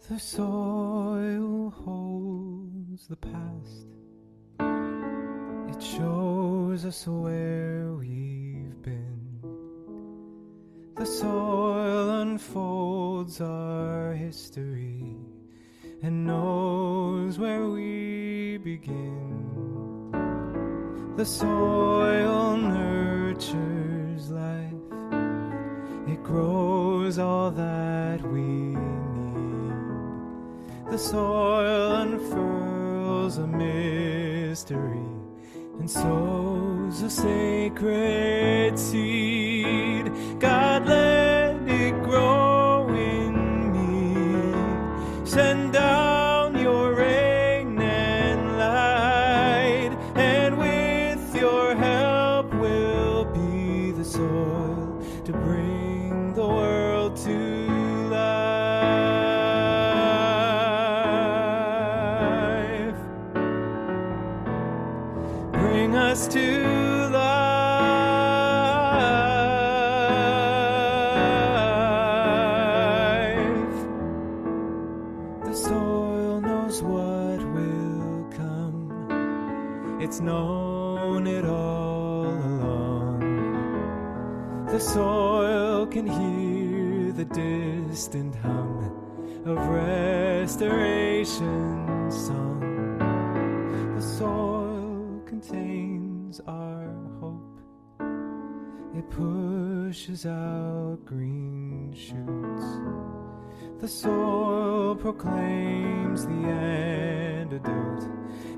The soil holds the past. It shows us where we've been. The soil unfolds our history and knows where we begin. The soil nurtures life. It grows all that we need. The soil unfurls a mystery and sows a sacred seed. God, let it grow in me. Send down your rain and light, and with your help we'll be the soil to bring the world to life. Bring us to life. The soil knows what will come. It's known it all along. The soil can hear the distant hum of restoration song. The soil contains our hope. It pushes out green shoots. The soil proclaims the antidote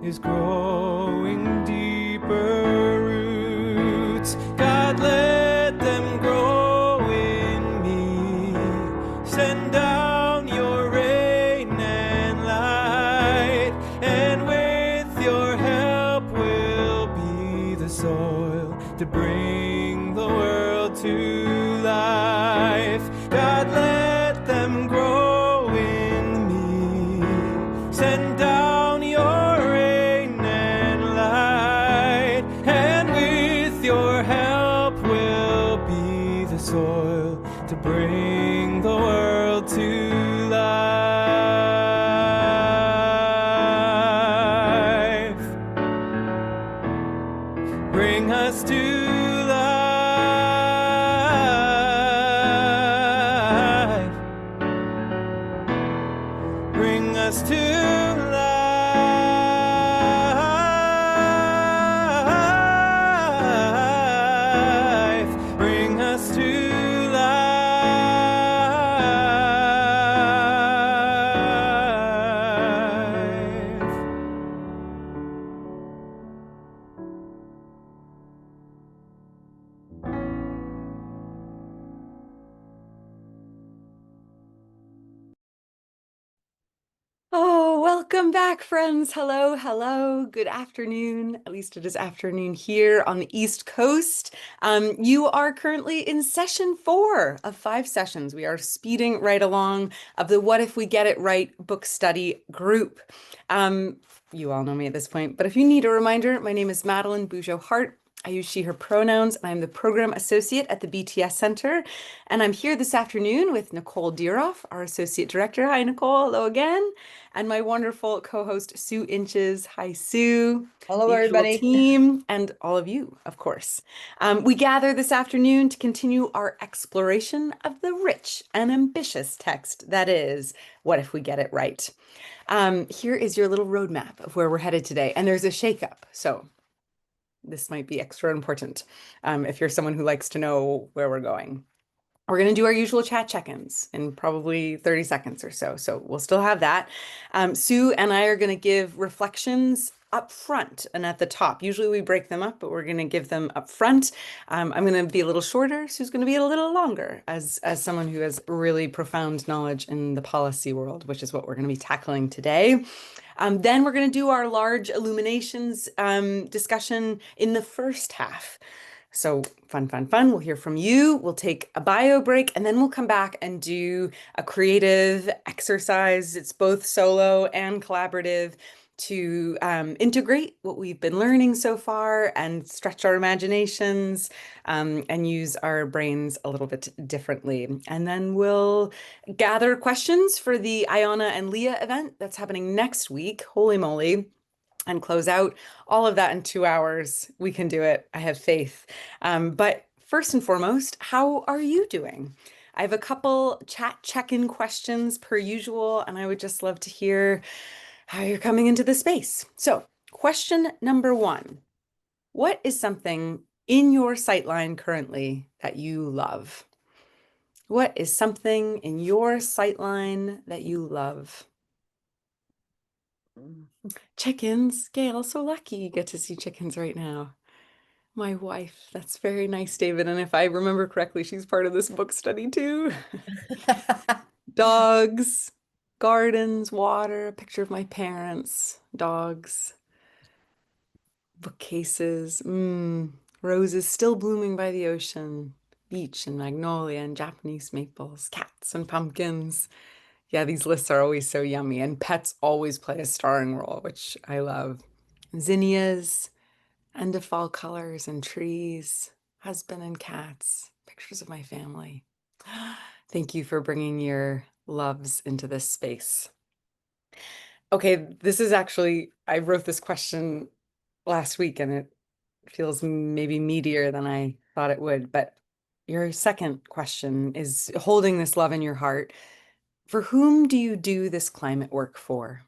is growing deeper roots. God, let them grow in me. Send down your rain and light, and with your help we'll be the soil to bring the world to life. God, let them grow in me. Send down your rain and light, and with your help we'll be the soil to bring the world to life. Bring us to life. Bring us to life. Bring us to life. Oh, welcome back, friends. Hello, hello. Good afternoon. At least it is afternoon here on the East Coast. You are currently in session 4 of 5 sessions. We are speeding right along of the What If We Get It Right book study group. You all know me at this point, but if you need a reminder, my name is Madeline Bujo-Hart. I use she, her pronouns, and I'm the program associate at the BTS Center. And I'm here this afternoon with Nicole Diroff, our associate director. Hi, Nicole. Hello again. And my wonderful co-host, Sue Inches. Hi, Sue. Hello, The usual everybody. team, and all of you, of course. We gather this afternoon to continue our exploration of the rich and ambitious text that is What If We Get It Right? Here is your little roadmap of where we're headed today. And there's a shakeup, so this might be extra important if you're someone who likes to know where we're going. We're going to do our usual chat check-ins in probably 30 seconds or so. So we'll still have that. Sue and I are going to give reflections up front and at the top. Usually we break them up, but we're going to give them up front. I'm going to be a little shorter. Sue's going to be a little longer as someone who has really profound knowledge in the policy world, which is what we're going to be tackling today. Then we're going to do our large illuminations discussion in the first half. So fun, fun, fun. We'll hear from you. We'll take a bio break, and then we'll come back and do a creative exercise. It's both solo and collaborative to integrate what we've been learning so far and stretch our imaginations and use our brains a little bit differently. And then we'll gather questions for the Iona and Leah event that's happening next week. Holy moly. And close out all of that in 2 hours. We can do it. I have faith. But first and foremost, how are you doing? I have a couple chat check-in questions per usual, and I would just love to hear how you're coming into the space. So, question number one, what is something in your sightline currently that you love? What is something in your sightline that you love? Chickens. Gail, so lucky you get to see chickens right now. My wife. That's very nice, David. And if I remember correctly, she's part of this book study too. Dogs, gardens, water, a picture of my parents, dogs, bookcases, roses still blooming by the ocean, beach and magnolia and Japanese maples, cats and pumpkins. Yeah, these lists are always so yummy, and pets always play a starring role, which I love. Zinnias, end of fall colors and trees, husband and cats, pictures of my family. Thank you for bringing your loves into this space. Okay, this is actually, I wrote this question last week and it feels maybe meatier than I thought it would. But your second question is holding this love in your heart. For whom do you do this climate work for?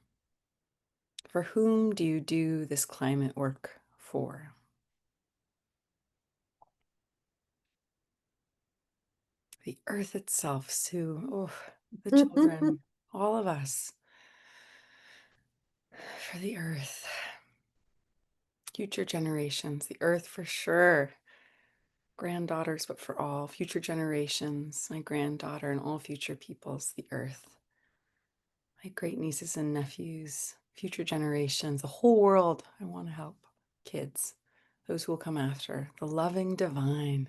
For whom do you do this climate work for? The earth itself, Sue. Oh, the children, all of us. For the earth. Future generations, the earth for sure. Granddaughters, but for all future generations, my granddaughter and all future peoples, the earth. My great nieces and nephews, future generations, the whole world. I want to help kids, those who will come after, the loving divine.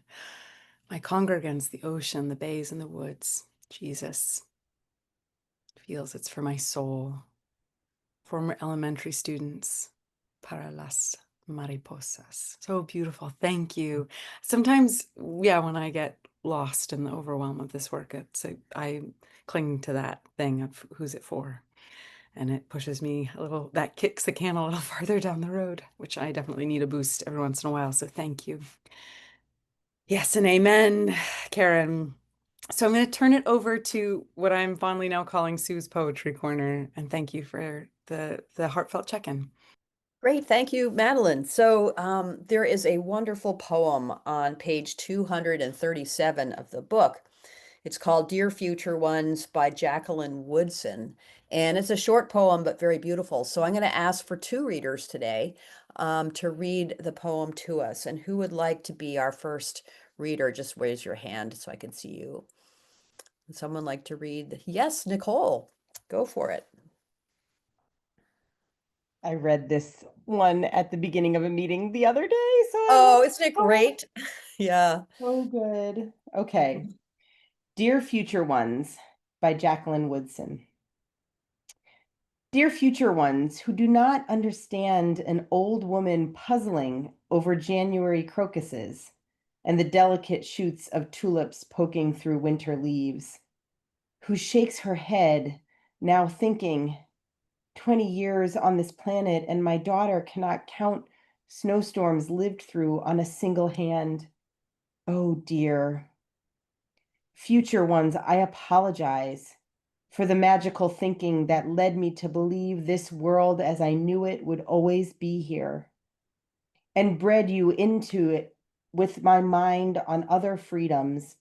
My congregants, the ocean, the bays, and the woods. Jesus feels it's for my soul. Former elementary students, para las mariposas. So beautiful. Thank you. Sometimes, yeah, when I get lost in the overwhelm of this work, I cling to that thing of who's it for. And it pushes me a little, that kicks the can a little farther down the road, which I definitely need a boost every once in a while. So thank you. Yes, and amen, Karen. So I'm going to turn it over to what I'm fondly now calling Sue's Poetry Corner. And thank you for the heartfelt check-in. Great, thank you, Madeline. So there is a wonderful poem on page 237 of the book. It's called Dear Future Ones by Jacqueline Woodson. And it's a short poem, but very beautiful. So I'm going to ask for two readers today to read the poem to us. And who would like to be our first reader? Just raise your hand so I can see you. Would someone like to read? Yes, Nicole, go for it. I read this one at the beginning of a meeting the other day, so Oh, isn't it great? Yeah. so good. Okay. Dear Future Ones by Jacqueline Woodson. Dear future ones who do not understand an old woman puzzling over January crocuses and the delicate shoots of tulips poking through winter leaves, who shakes her head, now thinking, 20 years on this planet, and my daughter cannot count snowstorms lived through on a single hand. Oh dear. Future ones, I apologize for the magical thinking that led me to believe this world as I knew it would always be here, and bred you into it with my mind on other freedoms.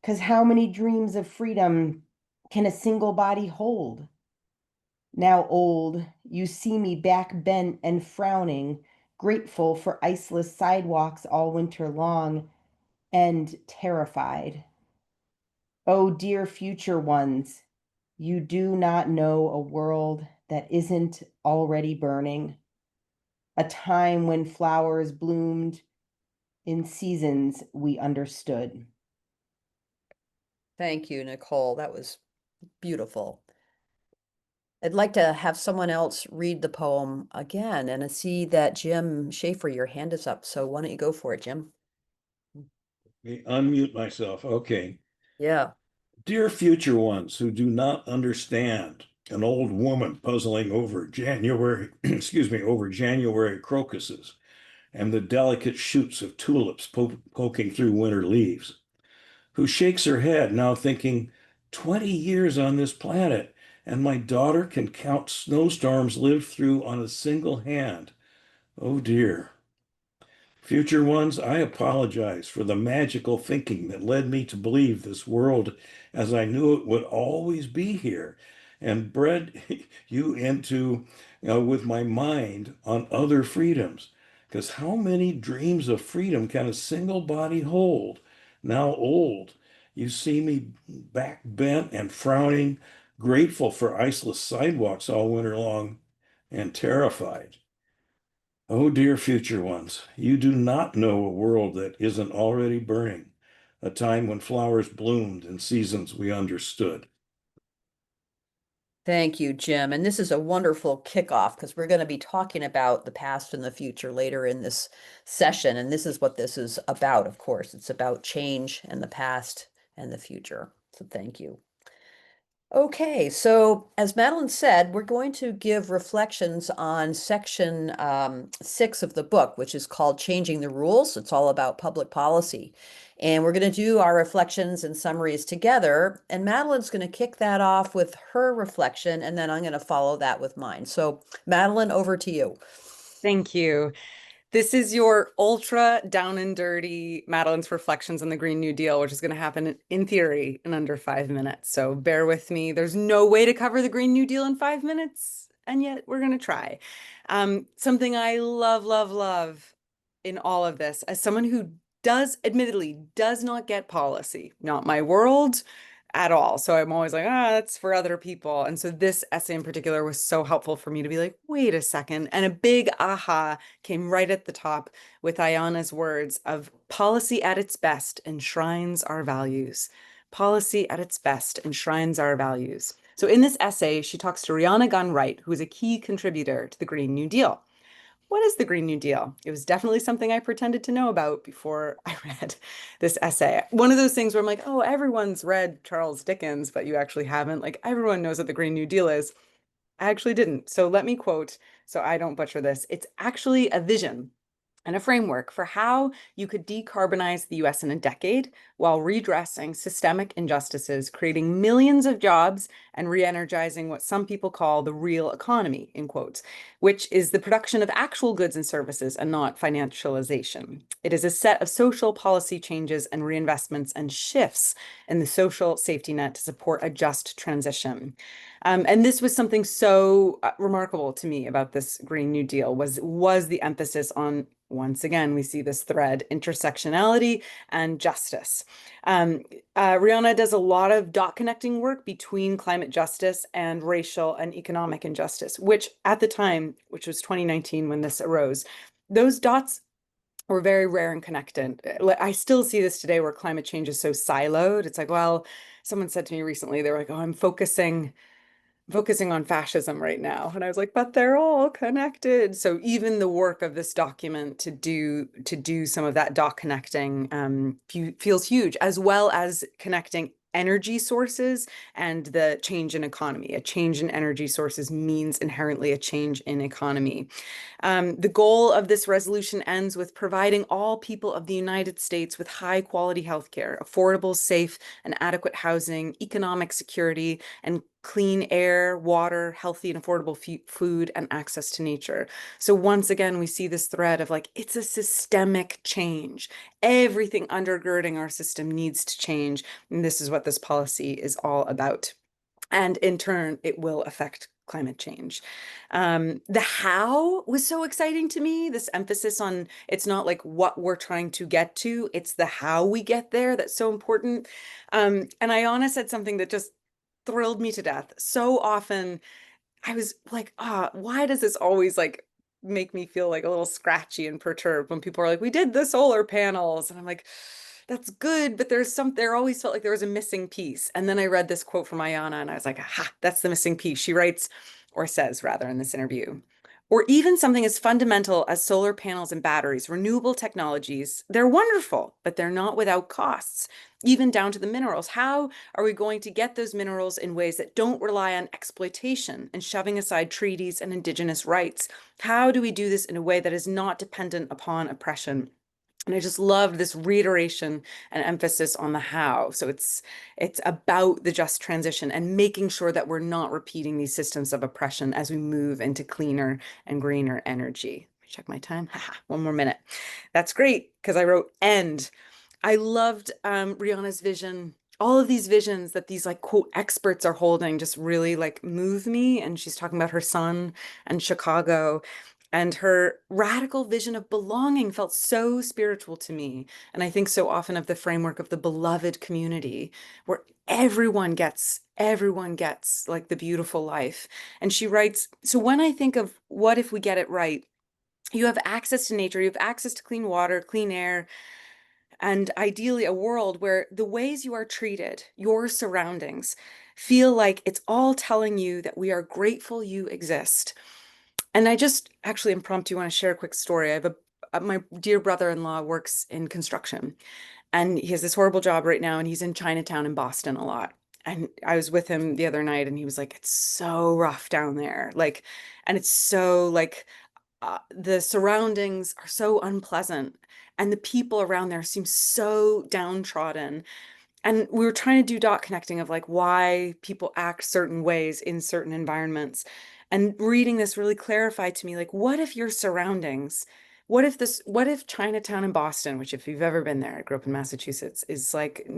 'Cause how many dreams of freedom can a single body hold? Now old, you see me back bent and frowning, grateful for iceless sidewalks all winter long, and terrified. Oh, dear future ones, you do not know a world that isn't already burning, a time when flowers bloomed in seasons we understood. Thank you, Nicole. That was beautiful. I'd like to have someone else read the poem again, and I see that Jim Schaefer, your hand is up. So why don't you go for it, Jim? Unmute myself. Okay. Yeah. Dear future ones who do not understand, an old woman puzzling over January, excuse me, over January crocuses and the delicate shoots of tulips poking through winter leaves, who shakes her head now thinking, 20 years on this planet, and my daughter can count snowstorms lived through on a single hand. Oh dear. Future ones, I apologize for the magical thinking that led me to believe this world as I knew it would always be here and bred you into, with my mind on other freedoms. Because how many dreams of freedom can a single body hold? Now old, you see me back bent and frowning, grateful for iceless sidewalks all winter long, and terrified. Oh, dear future ones, you do not know a world that isn't already burning, a time when flowers bloomed and seasons we understood. Thank you, Jim. And this is a wonderful kickoff because we're going to be talking about the past and the future later in this session. And this is what this is about, of course. It's about change and the past and the future. So thank you. Okay, so as Madeline said, we're going to give reflections on section 6 of the book, which is called Changing the Rules. It's all about public policy. And we're going to do our reflections and summaries together. And Madeline's going to kick that off with her reflection, and then I'm going to follow that with mine. So Madeline, over to you. Thank you. This is your ultra down and dirty Madeline's Reflections on the Green New Deal, which is going to happen in theory in under 5 minutes. So bear with me. There's no way to cover the Green New Deal in 5 minutes, and yet we're going to try. Something I love, love, love in all of this, as someone who admittedly does not get policy, not my world at all. So I'm always like, that's for other people. And so this essay in particular was so helpful for me to be like, wait a second. And a big aha came right at the top with Ayana's words of policy at its best enshrines our values. Policy at its best enshrines our values. So in this essay, she talks to Rihanna Gunn Wright, who is a key contributor to the Green New Deal. What is the Green New Deal? It was definitely something I pretended to know about before I read this essay. One of those things where I'm like, oh, everyone's read Charles Dickens, but you actually haven't. Like, everyone knows what the Green New Deal is. I actually didn't. So let me quote, so I don't butcher this. It's actually a vision and a framework for how you could decarbonize the US in a decade while redressing systemic injustices, creating millions of jobs, and re-energizing what some people call the real economy, in quotes, which is the production of actual goods and services and not financialization. It is a set of social policy changes and reinvestments and shifts in the social safety net to support a just transition. And this was something so remarkable to me about this Green New Deal was the emphasis on, once again, we see this thread, intersectionality and justice. Rihanna does a lot of dot connecting work between climate justice and racial and economic injustice, which at the time, which was 2019 when this arose, those dots were very rare and connected. I still see this today where climate change is so siloed. It's like, well, someone said to me recently, they were like, oh, I'm focusing on fascism right now. And I was like, but they're all connected. So even the work of this document to do some of that dot connecting feels huge, as well as connecting energy sources and the change in economy. A change in energy sources means inherently a change in economy. The goal of this resolution ends with providing all people of the United States with high quality healthcare, affordable, safe, and adequate housing, economic security, and clean air, water, healthy and affordable food, and access to nature. So once again, we see this thread of like, it's a systemic change. Everything undergirding our system needs to change. And this is what this policy is all about. And in turn, it will affect climate change. The how was so exciting to me. This emphasis on it's not like what we're trying to get to, it's the how we get there that's so important. And Ayana said something that just thrilled me to death. So often I was like, why does this always like make me feel like a little scratchy and perturbed when people are like, we did the solar panels. And I'm like, that's good, but there always felt like there was a missing piece. And then I read this quote from Ayana and I was like, aha, that's the missing piece. She writes, or says rather in this interview. Or even something as fundamental as solar panels and batteries, renewable technologies, they're wonderful, but they're not without costs, even down to the minerals. How are we going to get those minerals in ways that don't rely on exploitation and shoving aside treaties and indigenous rights? How do we do this in a way that is not dependent upon oppression? And I just loved this reiteration and emphasis on the how. So it's about the just transition and making sure that we're not repeating these systems of oppression as we move into cleaner and greener energy. Let me check my time. One more minute. That's great because I wrote end. I loved Rihanna's vision. All of these visions that these like quote experts are holding just really like move me. And she's talking about her son and Chicago. And her radical vision of belonging felt so spiritual to me. And I think so often of the framework of the beloved community where everyone gets like the beautiful life. And she writes, so when I think of what if we get it right, you have access to nature, you have access to clean water, clean air, and ideally a world where the ways you are treated, your surroundings, feel like it's all telling you that we are grateful you exist. And I just actually impromptu want to share a quick story. I have my dear brother-in-law works in construction and he has this horrible job right now and he's in Chinatown in Boston a lot. And I was with him the other night and he was like, it's so rough down there. Like, and it's so like the surroundings are so unpleasant and the people around there seem so downtrodden. And we were trying to do dot connecting of like why people act certain ways in certain environments. And reading this really clarified to me, like, what if your surroundings, what if Chinatown in Boston, which if you've ever been there, I grew up in Massachusetts, is like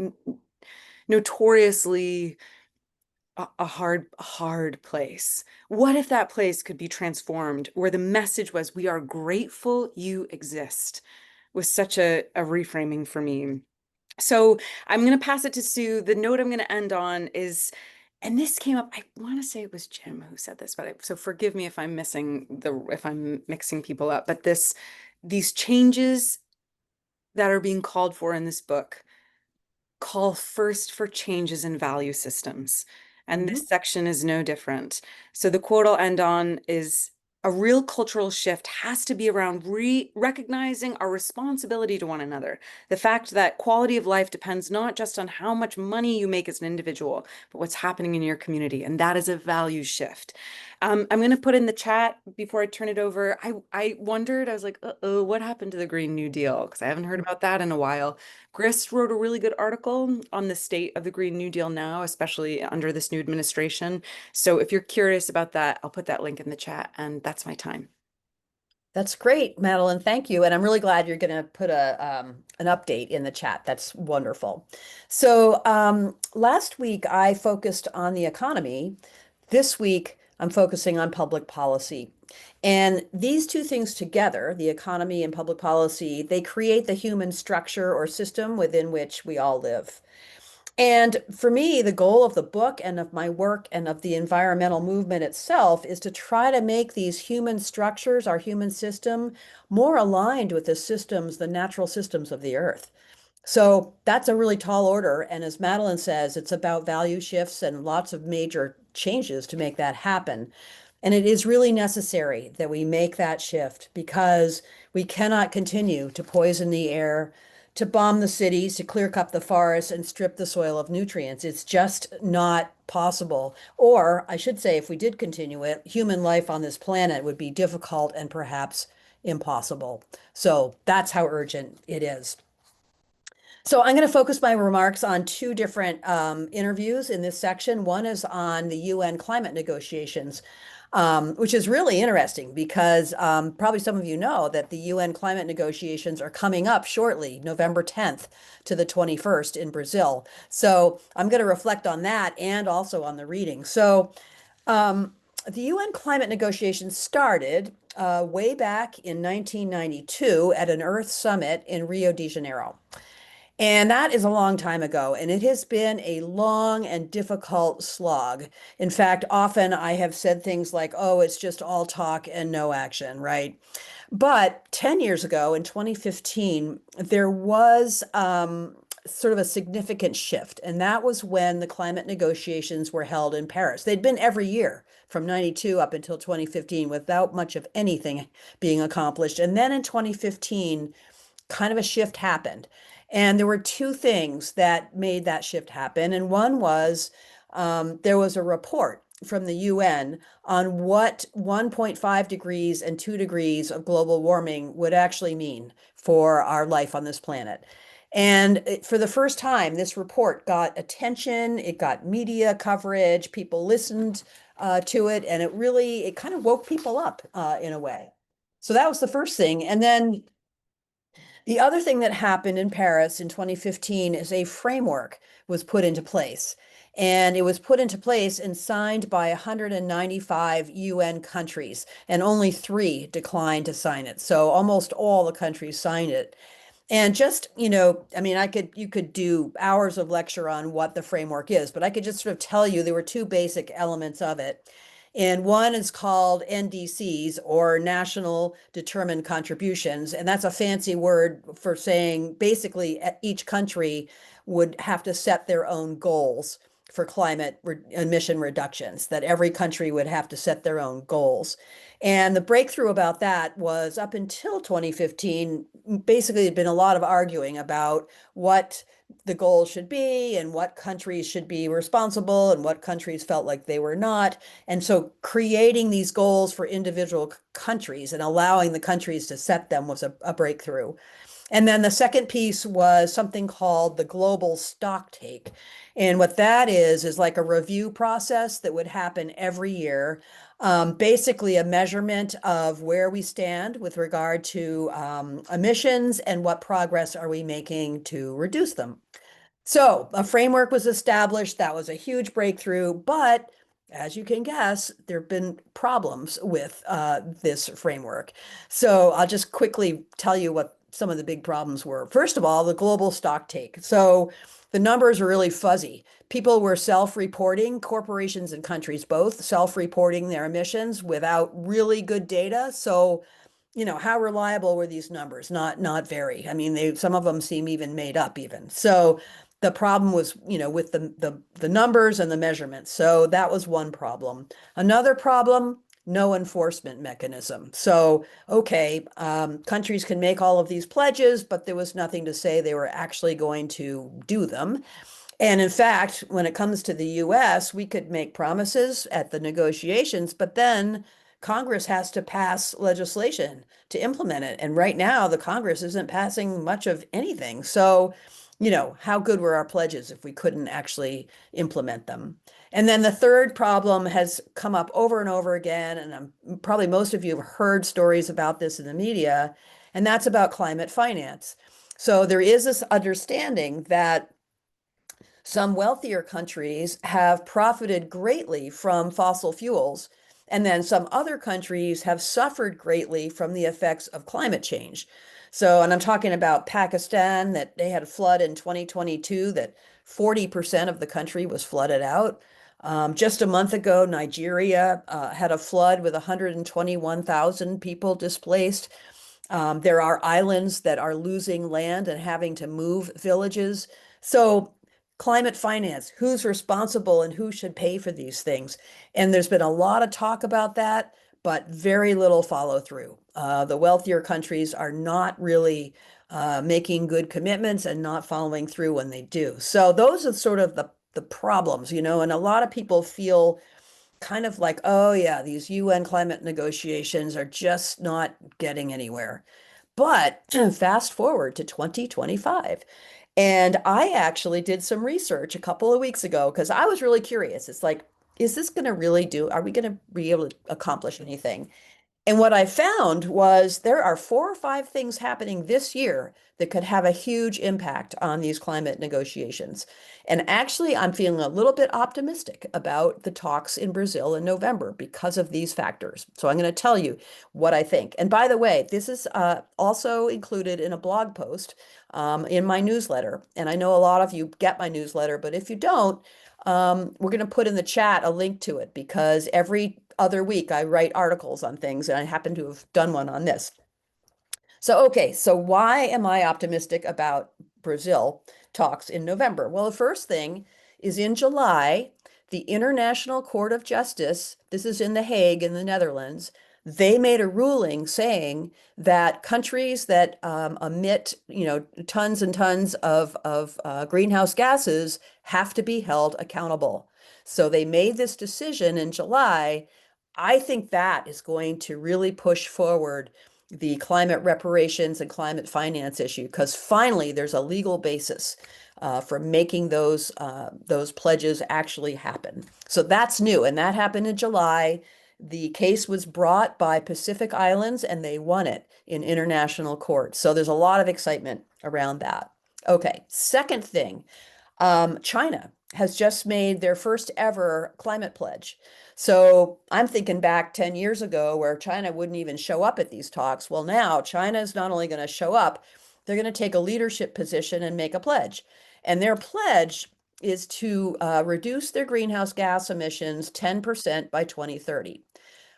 notoriously a hard place. What if that place could be transformed where the message was, we are grateful you exist, was such a reframing for me. So I'm going to pass it to Sue. The note I'm going to end on is, and this came up, I want to say it was Jim who said this, but so forgive me if I'm if I'm mixing people up, but these changes that are being called for in this book call first for changes in value systems. And this section is no different. So the quote I'll end on is, a real cultural shift has to be around recognizing our responsibility to one another. The fact that quality of life depends not just on how much money you make as an individual, but what's happening in your community. And that is a value shift. I'm going to put in the chat before I turn it over. I wondered, I was like, uh-oh, what happened to the Green New Deal? Because I haven't heard about that in a while. Grist wrote a really good article on the state of the Green New Deal now, especially under this new administration. So if you're curious about that, I'll put that link in the chat, and that's my time. That's great, Madeline. Thank you. And I'm really glad you're going to put an update in the chat. That's wonderful. So last week I focused on the economy. This week I'm focusing on public policy. And these two things together, the economy and public policy, they create the human structure or system within which we all live. And for me, the goal of the book and of my work and of the environmental movement itself is to try to make these human structures, our human system, more aligned with the systems, the natural systems of the earth. So that's a really tall order. And as Madeline says, it's about value shifts and lots of major changes to make that happen. And it is really necessary that we make that shift because we cannot continue to poison the air, to bomb the cities, to clear cut the forests and strip the soil of nutrients. It's just not possible. Or I should say, if we did continue it, human life on this planet would be difficult and perhaps impossible. So that's how urgent it is. So I'm going to focus my remarks on two different interviews in this section. One is on the UN climate negotiations, which is really interesting because probably some of you know that the UN climate negotiations are coming up shortly, November 10th to the 21st in Brazil. So I'm going to reflect on that and also on the reading. So the UN climate negotiations started way back in 1992 at an Earth Summit in Rio de Janeiro. And that is a long time ago, and it has been a long and difficult slog. In fact, often I have said things like, oh, it's just all talk and no action, right? But 10 years ago, in 2015, there was sort of a significant shift, and that was when the climate negotiations were held in Paris. They'd been every year from 92 up until 2015 without much of anything being accomplished. And then in 2015, kind of a shift happened. And there were two things that made that shift happen. And one was there was a report from the UN on what 1.5 degrees and 2 degrees of global warming would actually mean for our life on this planet. And for the first time, this report got attention, it got media coverage, people listened to it, and it kind of woke people up in a way. So that was the first thing. And then the other thing that happened in Paris in 2015 is a framework was put into place. And it was put into place and signed by 195 UN countries, and only 3 declined to sign it. So almost all the countries signed it. And just, I mean, you could do hours of lecture on what the framework is, but I could just sort of tell you there were 2 basic elements of it. And one is called NDCs, or National Determined Contributions. And that's a fancy word for saying basically each country would have to set their own goals for climate emission reductions, that every country would have to set their own goals. And the breakthrough about that was up until 2015, basically there'd been a lot of arguing about what the goals should be and what countries should be responsible and what countries felt like they were not. And so creating these goals for individual countries and allowing the countries to set them was a breakthrough. And then the second piece was something called the global stocktake. And what that is like a review process that would happen every year. Basically a measurement of where we stand with regard to emissions and what progress are we making to reduce them. So a framework was established. That was a huge breakthrough, but as you can guess, there have been problems with this framework. So I'll just quickly tell you what some of the big problems were. First of all, the global stocktake. So the numbers are really fuzzy. People were self-reporting, corporations and countries both self-reporting their emissions without really good data. So, how reliable were these numbers? Not very. I mean, some of them seem even made up even. So the problem was, with the numbers and the measurements. So that was one problem. Another problem, no enforcement mechanism. So, okay, countries can make all of these pledges, but there was nothing to say they were actually going to do them. And in fact, when it comes to the US, we could make promises at the negotiations, but then Congress has to pass legislation to implement it. And right now, the Congress isn't passing much of anything. So, how good were our pledges if we couldn't actually implement them? And then the third problem has come up over and over again, and probably most of you have heard stories about this in the media, and that's about climate finance. So there is this understanding that some wealthier countries have profited greatly from fossil fuels, and then some other countries have suffered greatly from the effects of climate change. So, and I'm talking about Pakistan, that they had a flood in 2022, that 40% of the country was flooded out. Just a month ago, Nigeria had a flood with 121,000 people displaced. There are islands that are losing land and having to move villages. So climate finance, who's responsible and who should pay for these things? And there's been a lot of talk about that, but very little follow through. The wealthier countries are not really making good commitments and not following through when they do. So those are sort of the problems, and a lot of people feel kind of like, oh yeah, these UN climate negotiations are just not getting anywhere. But fast forward to 2025. And I actually did some research a couple of weeks ago because I was really curious. It's like, is this going to really are we going to be able to accomplish anything? And what I found was there are 4 or 5 things happening this year that could have a huge impact on these climate negotiations. And actually, I'm feeling a little bit optimistic about the talks in Brazil in November because of these factors. So I'm going to tell you what I think. And by the way, this is also included in a blog post in my newsletter. And I know a lot of you get my newsletter, but if you don't, we're going to put in the chat a link to it because every other week I write articles on things, and I happen to have done one on this. So, okay, so why am I optimistic about Brazil talks in November? Well, the first thing is in July, the International Court of Justice, this is in The Hague in the Netherlands, they made a ruling saying that countries that emit, tons and tons of greenhouse gases have to be held accountable. So they made this decision in July. I think that is going to really push forward the climate reparations and climate finance issue, because finally there's a legal basis for making those pledges actually happen. So that's new, and that happened in July. The case was brought by Pacific Islands, and they won it in international court. So there's a lot of excitement around that. Okay, second thing, China has just made their first ever climate pledge. So I'm thinking back 10 years ago where China wouldn't even show up at these talks. Well, now China is not only going to show up, they're going to take a leadership position and make a pledge. And their pledge is to reduce their greenhouse gas emissions 10% by 2030.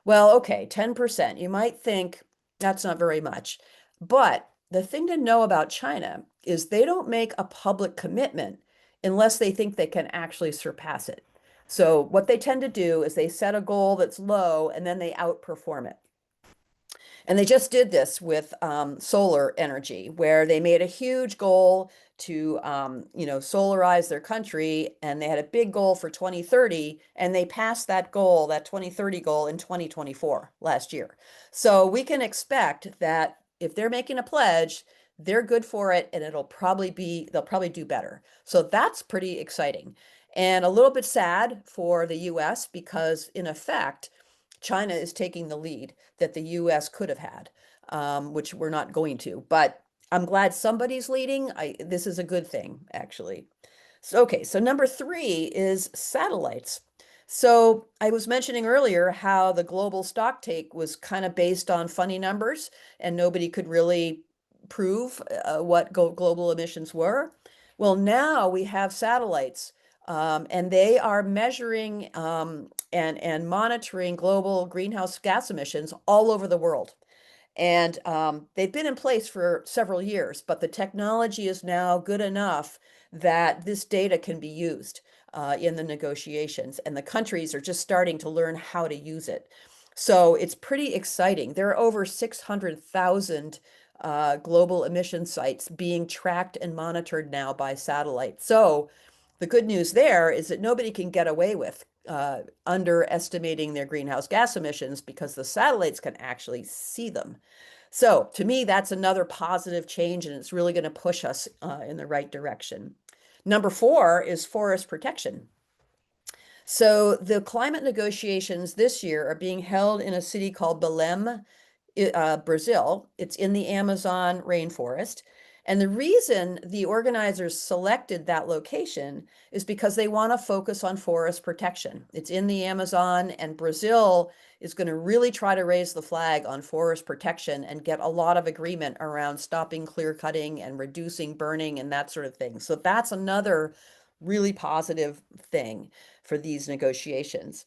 Well, okay, 10%. You might think that's not very much. But the thing to know about China is they don't make a public commitment unless they think they can actually surpass it. So what they tend to do is they set a goal that's low and then they outperform it. And they just did this with solar energy, where they made a huge goal to, solarize their country, and they had a big goal for 2030, and they passed that goal, that 2030 goal, in 2024 last year. So we can expect that if they're making a pledge, they're good for it, and they'll probably do better. So that's pretty exciting, and a little bit sad for the U.S. because in effect, China is taking the lead that the U.S. could have had, which we're not going to. But I'm glad somebody's leading. This is a good thing, actually. So, okay, so number 3 is satellites. So I was mentioning earlier how the global stock take was kind of based on funny numbers, and nobody could really prove what global emissions were. Well, now we have satellites. And they are measuring and monitoring global greenhouse gas emissions all over the world. And they've been in place for several years, but the technology is now good enough that this data can be used in the negotiations, and the countries are just starting to learn how to use it. So it's pretty exciting. There are over 600,000 global emission sites being tracked and monitored now by satellite. So the good news there is that nobody can get away with underestimating their greenhouse gas emissions because the satellites can actually see them. So to me, that's another positive change, and it's really going to push us in the right direction. Number 4 is forest protection. So the climate negotiations this year are being held in a city called Belém, Brazil. It's in the Amazon rainforest. And the reason the organizers selected that location is because they want to focus on forest protection. It's in the Amazon, and Brazil is going to really try to raise the flag on forest protection and get a lot of agreement around stopping clear cutting and reducing burning and that sort of thing. So that's another really positive thing for these negotiations.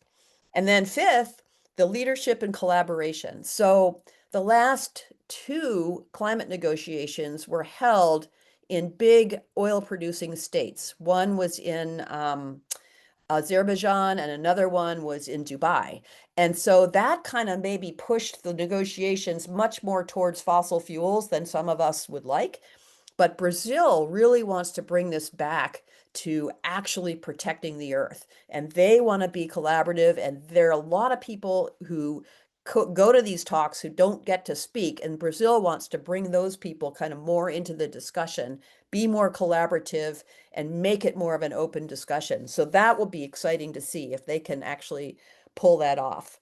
And then 5th, the leadership and collaboration. So the last 2 climate negotiations were held in big oil producing states. One was in Azerbaijan and another one was in Dubai. And so that kind of maybe pushed the negotiations much more towards fossil fuels than some of us would like. But Brazil really wants to bring this back to actually protecting the earth. And they want to be collaborative. And there are a lot of people who go to these talks who don't get to speak. And Brazil wants to bring those people kind of more into the discussion, be more collaborative, and make it more of an open discussion. So that will be exciting to see if they can actually pull that off.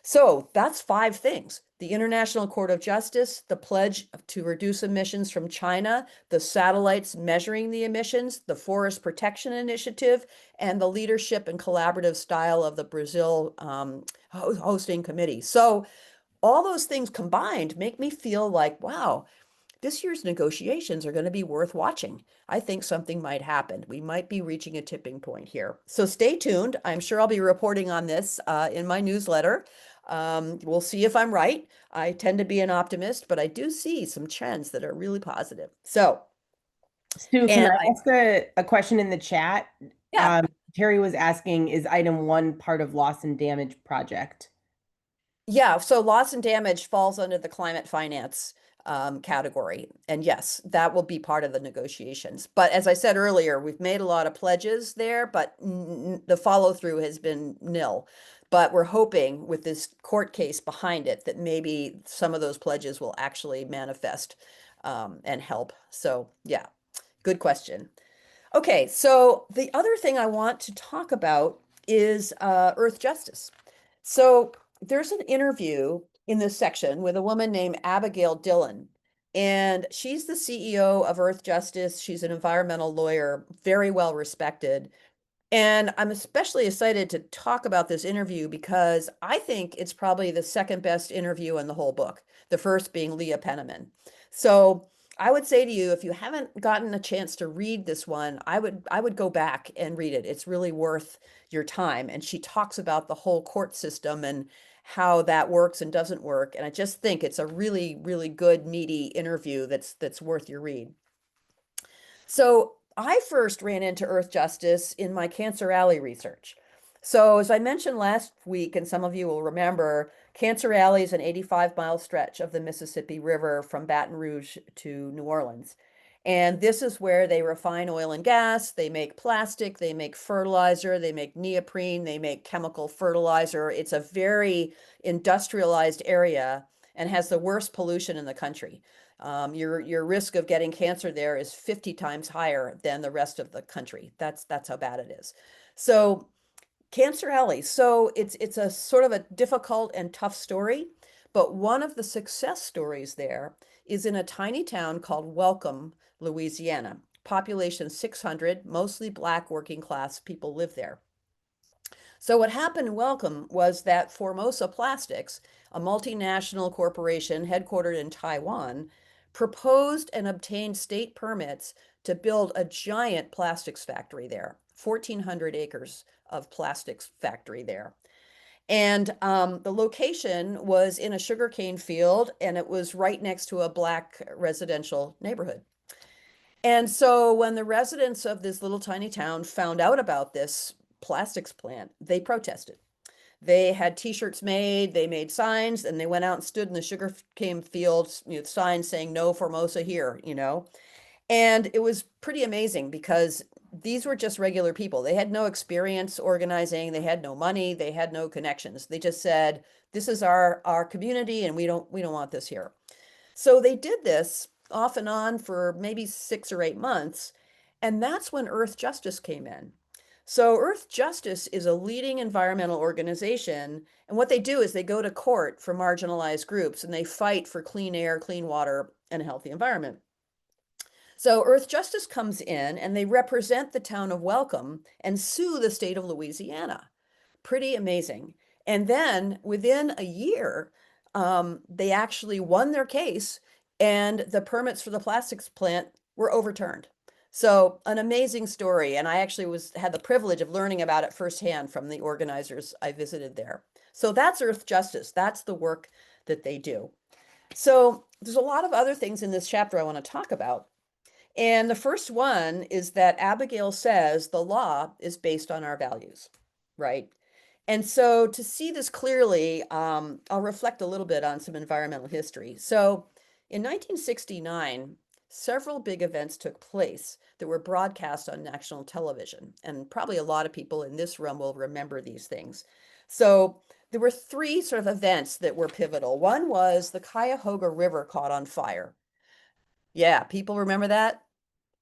So that's 5 things: the International Court of Justice, the pledge to reduce emissions from China, the satellites measuring the emissions, the Forest Protection Initiative, and the leadership and collaborative style of the Brazil hosting committee. So all those things combined make me feel like, wow, this year's negotiations are going to be worth watching. I think something might happen. We might be reaching a tipping point here. So stay tuned. I'm sure I'll be reporting on this in my newsletter. We'll see if I'm right. I tend to be an optimist, but I do see some trends that are really positive. So, Stu, can and I ask a question in the chat? Yeah. Terry was asking, is item 1 part of loss and damage project? Yeah, so loss and damage falls under the climate finance category. And yes, that will be part of the negotiations. But as I said earlier, we've made a lot of pledges there, but the follow through has been nil. But we're hoping with this court case behind it that maybe some of those pledges will actually manifest and help. So yeah, good question. Okay, so the other thing I want to talk about is Earth Justice. So there's an interview in this section with a woman named Abigail Dillon, and she's the CEO of Earth Justice. She's an environmental lawyer, very well respected. And I'm especially excited to talk about this interview because I think it's probably the second best interview in the whole book, the first being Leah Penniman. So I would say to you, if you haven't gotten a chance to read this one, I would go back and read it. It's really worth your time. And she talks about the whole court system and how that works and doesn't work. And I just think it's a really, really good, meaty interview that's worth your read. So I first ran into Earth Justice in my Cancer Alley research. So as I mentioned last week, and some of you will remember, Cancer Alley is an 85-mile stretch of the Mississippi River from Baton Rouge to New Orleans. And this is where they refine oil and gas, they make plastic, they make fertilizer, they make neoprene, they make chemical fertilizer. It's a very industrialized area and has the worst pollution in the country. Your risk of getting cancer there is 50 times higher than the rest of the country. That's how bad it is. So Cancer Alley. So it's a sort of a difficult and tough story, but one of the success stories there is in a tiny town called Welcome, Louisiana. Population 600, mostly Black working class people live there. So what happened in Welcome was that Formosa Plastics, a multinational corporation headquartered in Taiwan, proposed and obtained state permits to build a giant plastics factory there, 1,400 acres of plastics factory there. And the location was in a sugarcane field, and it was right next to a Black residential neighborhood. And so when the residents of this little tiny town found out about this plastics plant, they protested. They had T-shirts made, they made signs, and they went out and stood in the sugarcane fields, signs saying "No Formosa here," And it was pretty amazing because these were just regular people. They had no experience organizing, they had no money, they had no connections. They just said, "This is our community, and we don't want this here." So they did this off and on for maybe 6 or 8 months, and that's when Earth Justice came in. So Earth Justice is a leading environmental organization, and what they do is they go to court for marginalized groups and they fight for clean air, clean water, and a healthy environment. So Earth Justice comes in and they represent the town of Welcome and sue the state of Louisiana. Pretty amazing. And then within a year, they actually won their case and the permits for the plastics plant were overturned. So an amazing story. And I actually had the privilege of learning about it firsthand from the organizers I visited there. So that's Earth Justice. That's the work that they do. So there's a lot of other things in this chapter I want to talk about. And the first one is that Abigail says the law is based on our values, right? And so to see this clearly, I'll reflect a little bit on some environmental history. So in 1969, several big events took place that were broadcast on national television. And probably a lot of people in this room will remember these things. So there were 3 sort of events that were pivotal. One was the Cuyahoga River caught on fire. Yeah, people remember that?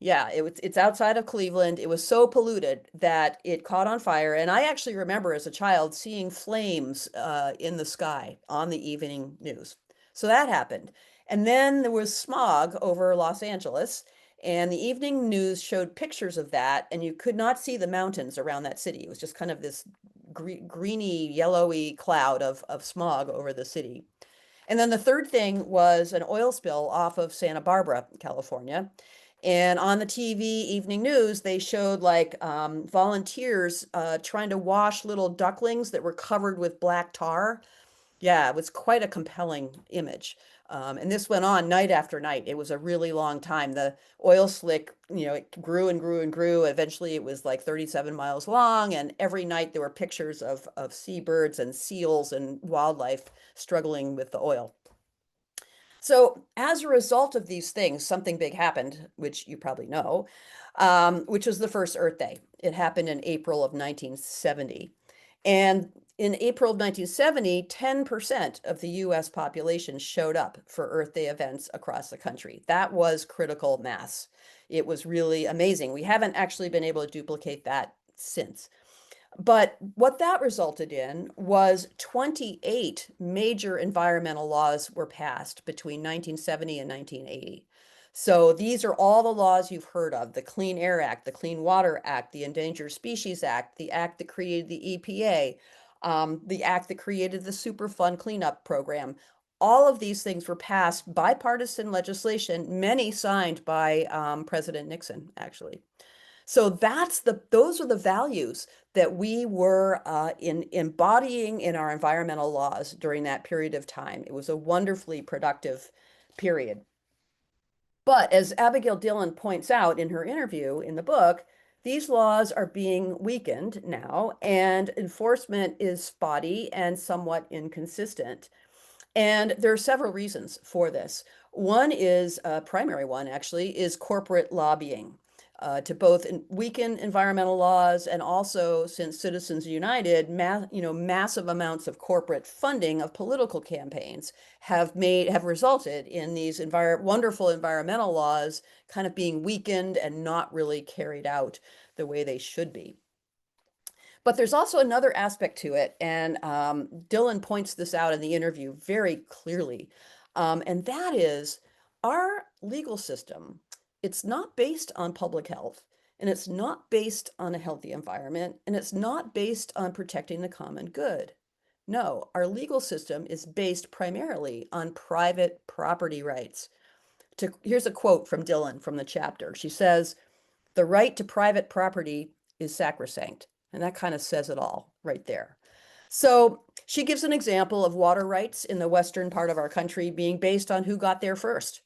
Yeah, it's outside of Cleveland. It was so polluted that it caught on fire. And I actually remember as a child seeing flames in the sky on the evening news. So that happened. And then there was smog over Los Angeles, and the evening news showed pictures of that, and you could not see the mountains around that city. It was just kind of this greeny, yellowy cloud of smog over the city. And then the third thing was an oil spill off of Santa Barbara, California. And on the TV evening news, they showed volunteers trying to wash little ducklings that were covered with black tar. Yeah, it was quite a compelling image. And this went on night after night. It was a really long time. The oil slick, it grew and grew and grew. Eventually it was like 37 miles long. And every night there were pictures of seabirds and seals and wildlife struggling with the oil. So as a result of these things, something big happened, which you probably know, which was the first Earth Day. It happened in April of 1970. And in April of 1970, 10% of the US population showed up for Earth Day events across the country. That was critical mass. It was really amazing. We haven't actually been able to duplicate that since. But what that resulted in was 28 major environmental laws were passed between 1970 and 1980. So these are all the laws you've heard of: the Clean Air Act, the Clean Water Act, the Endangered Species Act, the act that created the EPA, the act that created the Superfund cleanup program. All of these things were passed bipartisan legislation, many signed by President Nixon, actually. So those are the values that we were embodying in our environmental laws during that period of time. It was a wonderfully productive period. But as Abigail Dillon points out in her interview in the book, these laws are being weakened now, and enforcement is spotty and somewhat inconsistent. And there are several reasons for this. One is, a primary one actually, is corporate lobbying to both weaken environmental laws, and also, since Citizens United, massive amounts of corporate funding of political campaigns have resulted in these wonderful environmental laws kind of being weakened and not really carried out the way they should be. But there's also another aspect to it, and Dillon points this out in the interview very clearly, and that is our legal system. It's not based on public health, and it's not based on a healthy environment, and it's not based on protecting the common good. No, our legal system is based primarily on private property rights. Here's a quote from Dillon from the chapter. She says, "The right to private property is sacrosanct." And that kind of says it all right there. So she gives an example of water rights in the western part of our country being based on who got there first,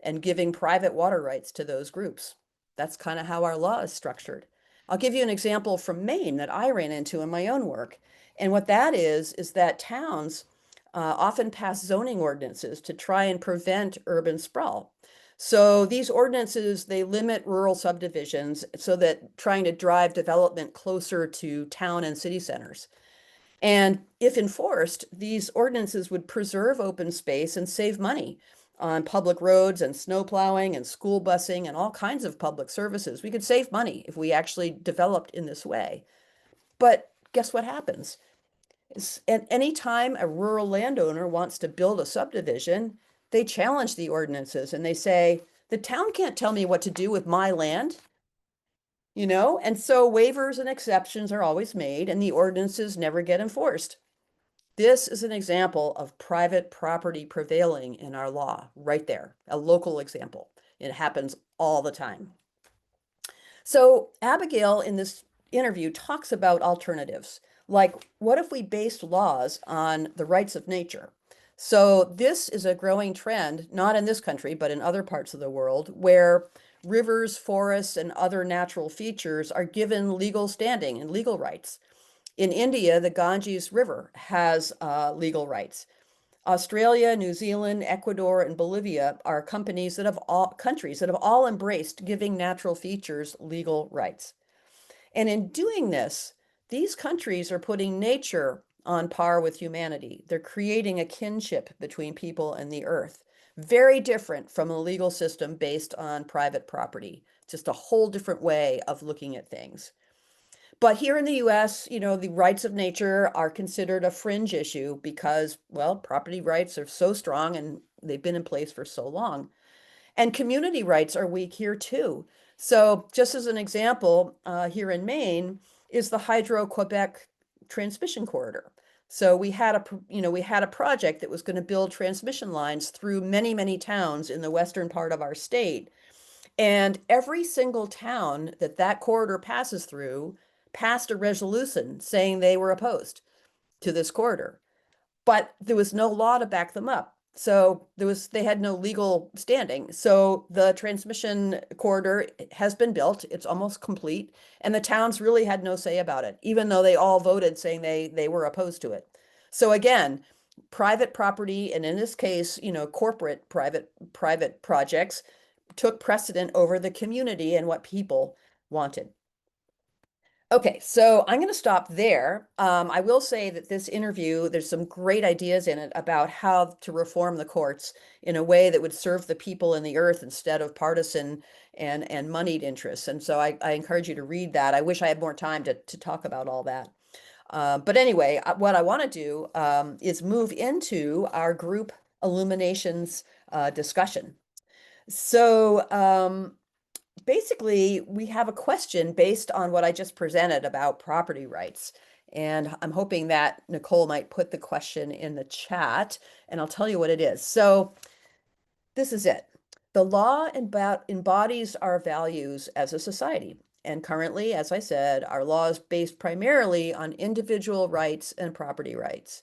and giving private water rights to those groups. That's kind of how our law is structured. I'll give you an example from Maine that I ran into in my own work. And what that is that towns often pass zoning ordinances to try and prevent urban sprawl. So these ordinances, they limit rural subdivisions so that trying to drive development closer to town and city centers. And if enforced, these ordinances would preserve open space and save money on public roads and snow plowing and school busing and all kinds of public services. We could save money if we actually developed in this way. But guess what happens? At any time a rural landowner wants to build a subdivision, they challenge the ordinances and they say, the town can't tell me what to do with my land. And so waivers and exceptions are always made, and the ordinances never get enforced. This is an example of private property prevailing in our law, right there, a local example. It happens all the time. So Abigail in this interview talks about alternatives, like what if we based laws on the rights of nature? So this is a growing trend, not in this country, but in other parts of the world, where rivers, forests, and other natural features are given legal standing and legal rights. In India, the Ganges River has legal rights. Australia, New Zealand, Ecuador, and Bolivia are countries that have all embraced giving natural features legal rights. And in doing this, these countries are putting nature on par with humanity. They're creating a kinship between people and the earth. Very different from a legal system based on private property. Just a whole different way of looking at things. But here in the US, the rights of nature are considered a fringe issue because, well, property rights are so strong and they've been in place for so long. And community rights are weak here too. So just as an example, here in Maine is the Hydro-Quebec transmission corridor. So we had a project that was going to build transmission lines through many, many towns in the western part of our state. And every single town that corridor passes through passed a resolution saying they were opposed to this corridor. But there was no law to back them up. So they had no legal standing. So the transmission corridor has been built. It's almost complete. And the towns really had no say about it, even though they all voted saying they were opposed to it. So again, private property, and in this case, corporate private projects took precedent over the community and what people wanted. Okay, so I'm going to stop there. I will say that this interview, there's some great ideas in it about how to reform the courts in a way that would serve the people in the earth instead of partisan and moneyed interests. And so I encourage you to read that. I wish I had more time to talk about all that. But anyway, what I want to do is move into our group illuminations discussion. So basically, we have a question based on what I just presented about property rights. And I'm hoping that Nicole might put the question in the chat, and I'll tell you what it is. So this is it. The law embodies our values as a society. And currently, as I said, our law is based primarily on individual rights and property rights.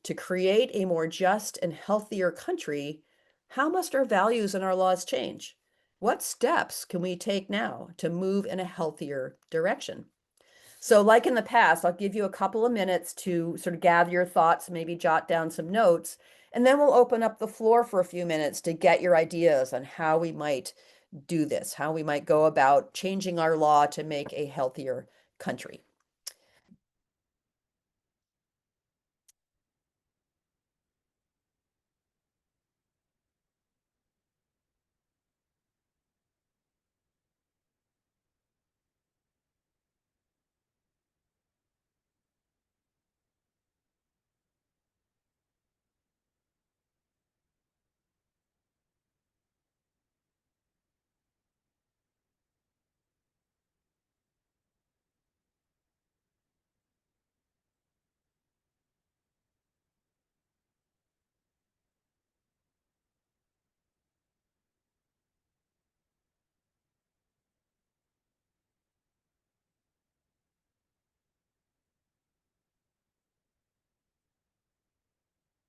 To create a more just and healthier country, how must our values and our laws change? What steps can we take now to move in a healthier direction? So like in the past, I'll give you a couple of minutes to sort of gather your thoughts, maybe jot down some notes, and then we'll open up the floor for a few minutes to get your ideas on how we might do this, how we might go about changing our law to make a healthier country.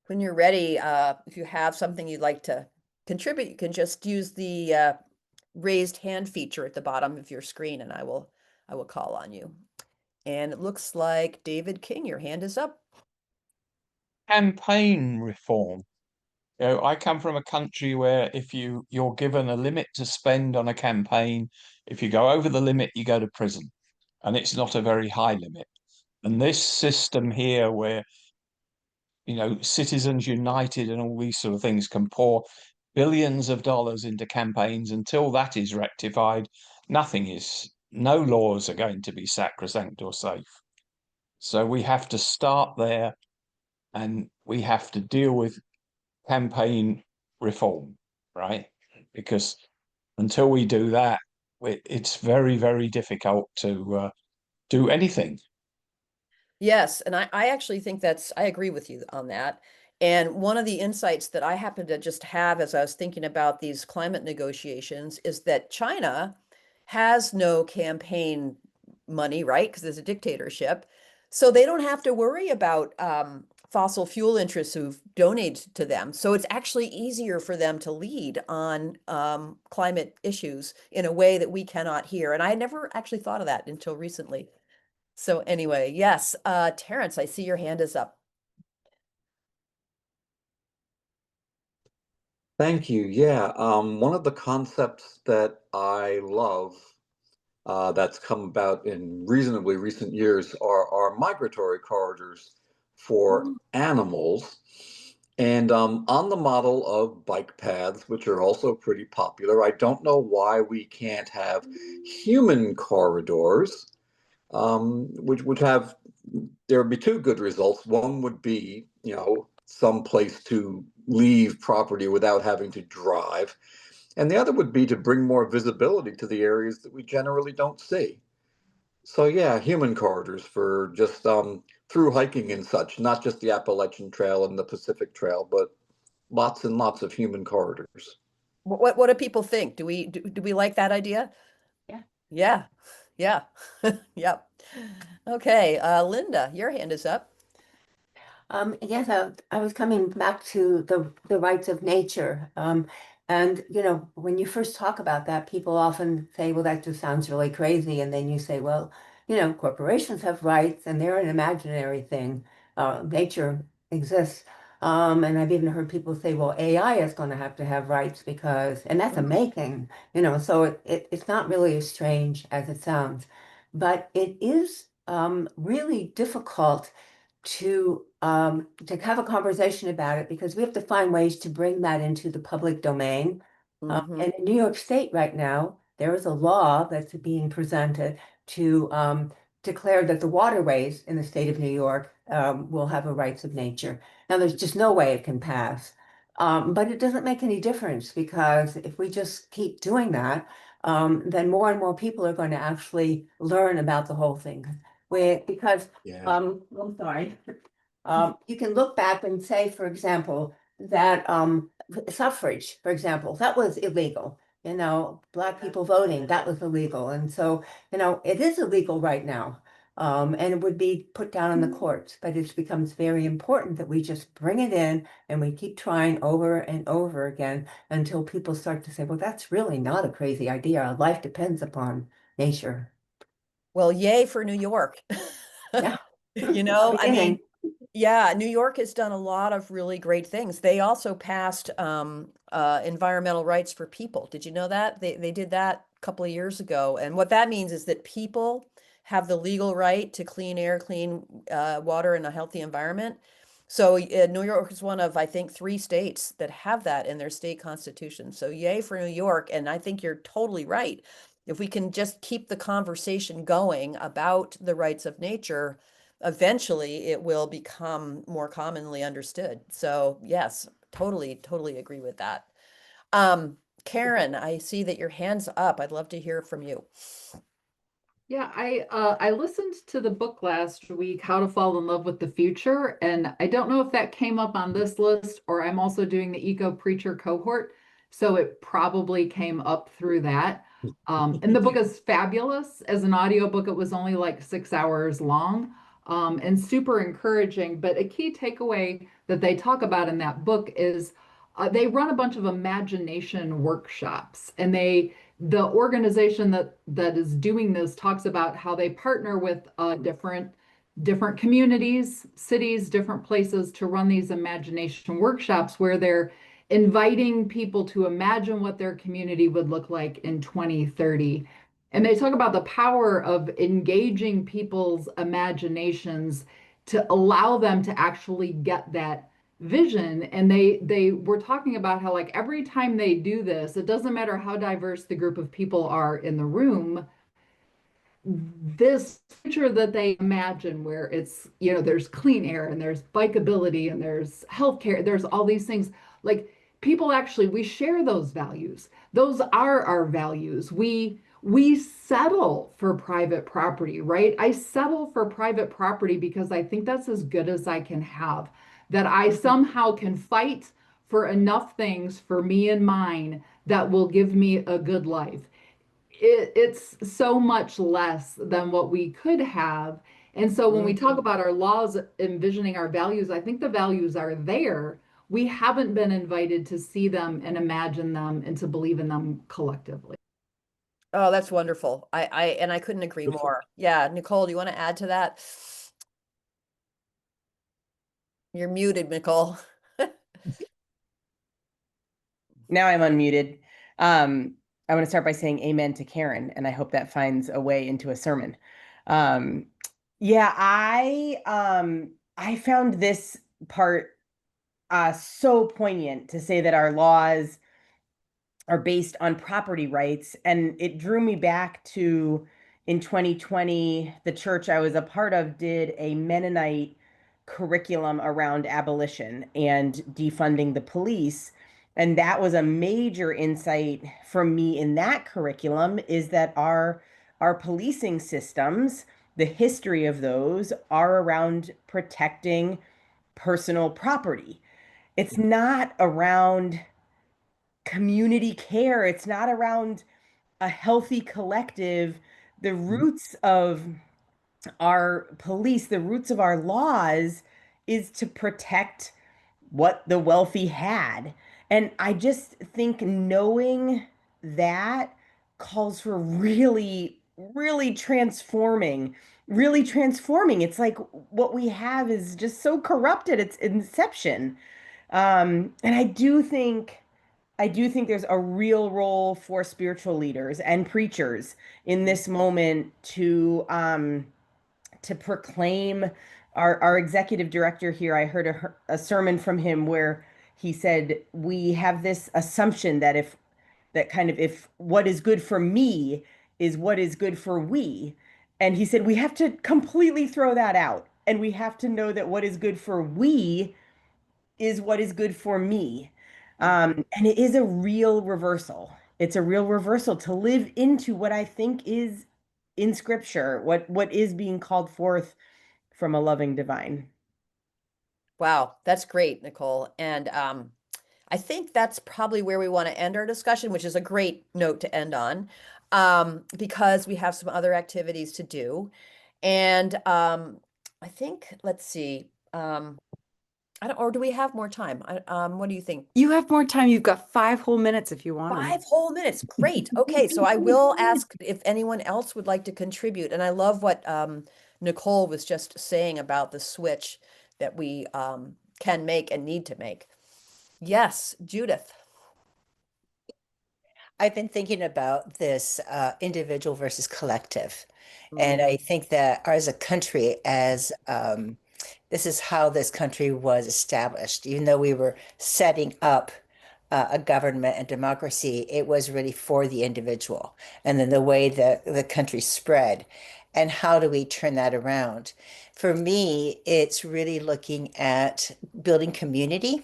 When you're ready, if you have something you'd like to contribute, you can just use the raised hand feature at the bottom of your screen, and I will call on you. And it looks like David King, your hand is up. Campaign reform. I come from a country where if you're given a limit to spend on a campaign, if you go over the limit, you go to prison, and it's not a very high limit. And this system here, where Citizens United and all these sort of things can pour billions of dollars into campaigns, until that is rectified, no laws are going to be sacrosanct or safe. So we have to start there, and we have to deal with campaign reform, right? Because until we do that, it's very, very difficult to do anything. Yes, and I actually think I agree with you on that. And one of the insights that I happen to just have as I was thinking about these climate negotiations is that China has no campaign money, right? Because there's a dictatorship. So they don't have to worry about fossil fuel interests who've donated to them. So it's actually easier for them to lead on climate issues in a way that we cannot here. And I never actually thought of that until recently. So anyway, yes, Terrence, I see your hand is up. Thank you. Yeah, one of the concepts that I love that's come about in reasonably recent years are migratory corridors for animals. And on the model of bike paths, which are also pretty popular, I don't know why we can't have human corridors, which would have, there would be two good results. One would be, some place to leave property without having to drive. And the other would be to bring more visibility to the areas that we generally don't see. So yeah, human corridors for just through hiking and such, not just the Appalachian Trail and the Pacific Trail, but lots and lots of human corridors. What do people think? Do we like that idea? Yeah. Yeah. Yep. Okay, Linda, your hand is up. Yes, I was coming back to the rights of nature. And when you first talk about that, people often say, well, that just sounds really crazy. And then you say, well, corporations have rights and they're an imaginary thing. Nature exists. And I've even heard people say, well, AI is going to have rights because, and that's amazing, so it's not really as strange as it sounds. But it is really difficult to have a conversation about it because we have to find ways to bring that into the public domain. Mhm. And in New York State right now, there is a law that's being presented to declare that the waterways in the state of New York will have a rights of nature. Now, there's just no way it can pass. But it doesn't make any difference because if we just keep doing that, then more and more people are going to actually learn about the whole thing. Because Yeah. I'm sorry. You can look back and say, for example, that suffrage, for example, that was illegal. Black people voting, that was illegal. And so, it is illegal right now. And it would be put down in the courts, but it becomes very important that we just bring it in and we keep trying over and over again until people start to say, well, that's really not a crazy idea. Our life depends upon nature. Well, yay for New York. Yeah. I mean, Beginning. yeah, New York has done a lot of really great things. They also passed environmental rights for people. Did you know that? They did that a couple of years ago. And what that means is that people have the legal right to clean air, clean water, and a healthy environment. So New York is one of, I think, 3 states that have that in their state constitution. So yay for New York. And I think you're totally right. If we can just keep the conversation going about the rights of nature, eventually it will become more commonly understood. So yes, totally, totally agree with that. Karen, I see that your hand's up. I'd love to hear from you. Yeah, I listened to the book last week, How to Fall in Love with the Future, and I don't know if that came up on this list or I'm also doing the Eco Preacher cohort, so it probably came up through that. And the book is fabulous. As an audiobook, it was only like 6 hours long, and super encouraging. But a key takeaway that they talk about in that book is they run a bunch of imagination workshops, and the organization that is doing this talks about how they partner with different communities, cities, different places to run these imagination workshops where they're inviting people to imagine what their community would look like in 2030. And they talk about the power of engaging people's imaginations to allow them to actually get that vision. And they were talking about how, like, every time they do this, it doesn't matter how diverse the group of people are in the room, this future that they imagine where it's, there's clean air and there's bikeability and there's healthcare, there's all these things, like, people actually, we share those values. Those are our values. We settle for private property, right? I settle for private property because I think that's as good as I can have, that I somehow can fight for enough things for me and mine that will give me a good life. It's so much less than what we could have. And so when we talk about our laws envisioning our values, I think the values are there. We haven't been invited to see them and imagine them and to believe in them collectively. Oh, that's wonderful. I couldn't agree more. Yeah, Nicole, do you want to add to that? You're muted, Nicole. Now I'm unmuted. I want to start by saying amen to Karen, and I hope that finds a way into a sermon. Yeah, I found this part so poignant to say that our laws are based on property rights, and it drew me back to in 2020, the church I was a part of did a Mennonite curriculum around abolition and defunding the police. And that was a major insight for me in that curriculum is that our policing systems, the history of those are around protecting personal property. It's not around community care. It's not around a healthy collective. The roots of our police, the roots of our laws is to protect what the wealthy had. And I just think knowing that calls for really transforming. It's like what we have is just so corrupted. It's inception. And I do think there's a real role for spiritual leaders and preachers in this moment to proclaim. Our executive director here, I heard a sermon from him where he said, we have this assumption that if what is good for me is what is good for we. And he said, we have to completely throw that out. And we have to know that what is good for we is what is good for me. And it is a real reversal. It's a real reversal to live into what I think is in scripture, what is being called forth from a loving divine. Wow, that's great, Nicole. And I think that's probably where we want to end our discussion, which is a great note to end on, because we have some other activities to do. And I think, let's see, or do we have more time? What do you think? You have more time. You've got 5 whole minutes if you want 'em. 5 whole minutes. Great. Okay, so I will ask if anyone else would like to contribute. And I love what Nicole was just saying about the switch that we can make and need to make. Yes, Judith. I've been thinking about this individual versus collective. And I think that as a country, this is how this country was established. Even though we were setting up a government and democracy, it was really for the individual. And then the way that the country spread. And how do we turn that around? For me, it's really looking at building community.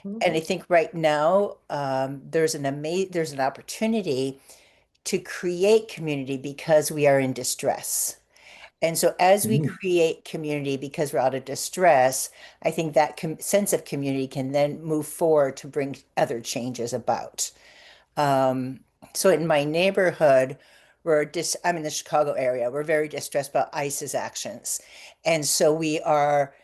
And I think right now there's an opportunity to create community because we are in distress. And so as we create community because we're out of distress, I think that sense of community can then move forward to bring other changes about. So in my neighborhood, I'm in the Chicago area. We're very distressed about ICE's actions. And so we are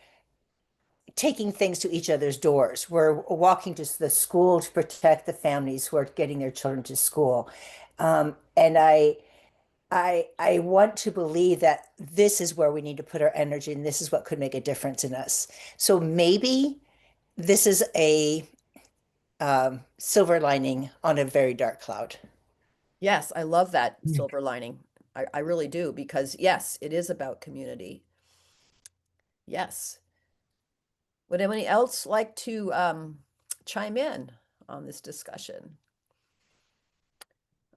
taking things to each other's doors. We're walking to the school to protect the families who are getting their children to school. And I want to believe that this is where we need to put our energy, and this is what could make a difference in us. So maybe this is a silver lining on a very dark cloud. Yes, I love that silver lining. I really do, because yes, it is about community. Yes. Would anyone else like to chime in on this discussion?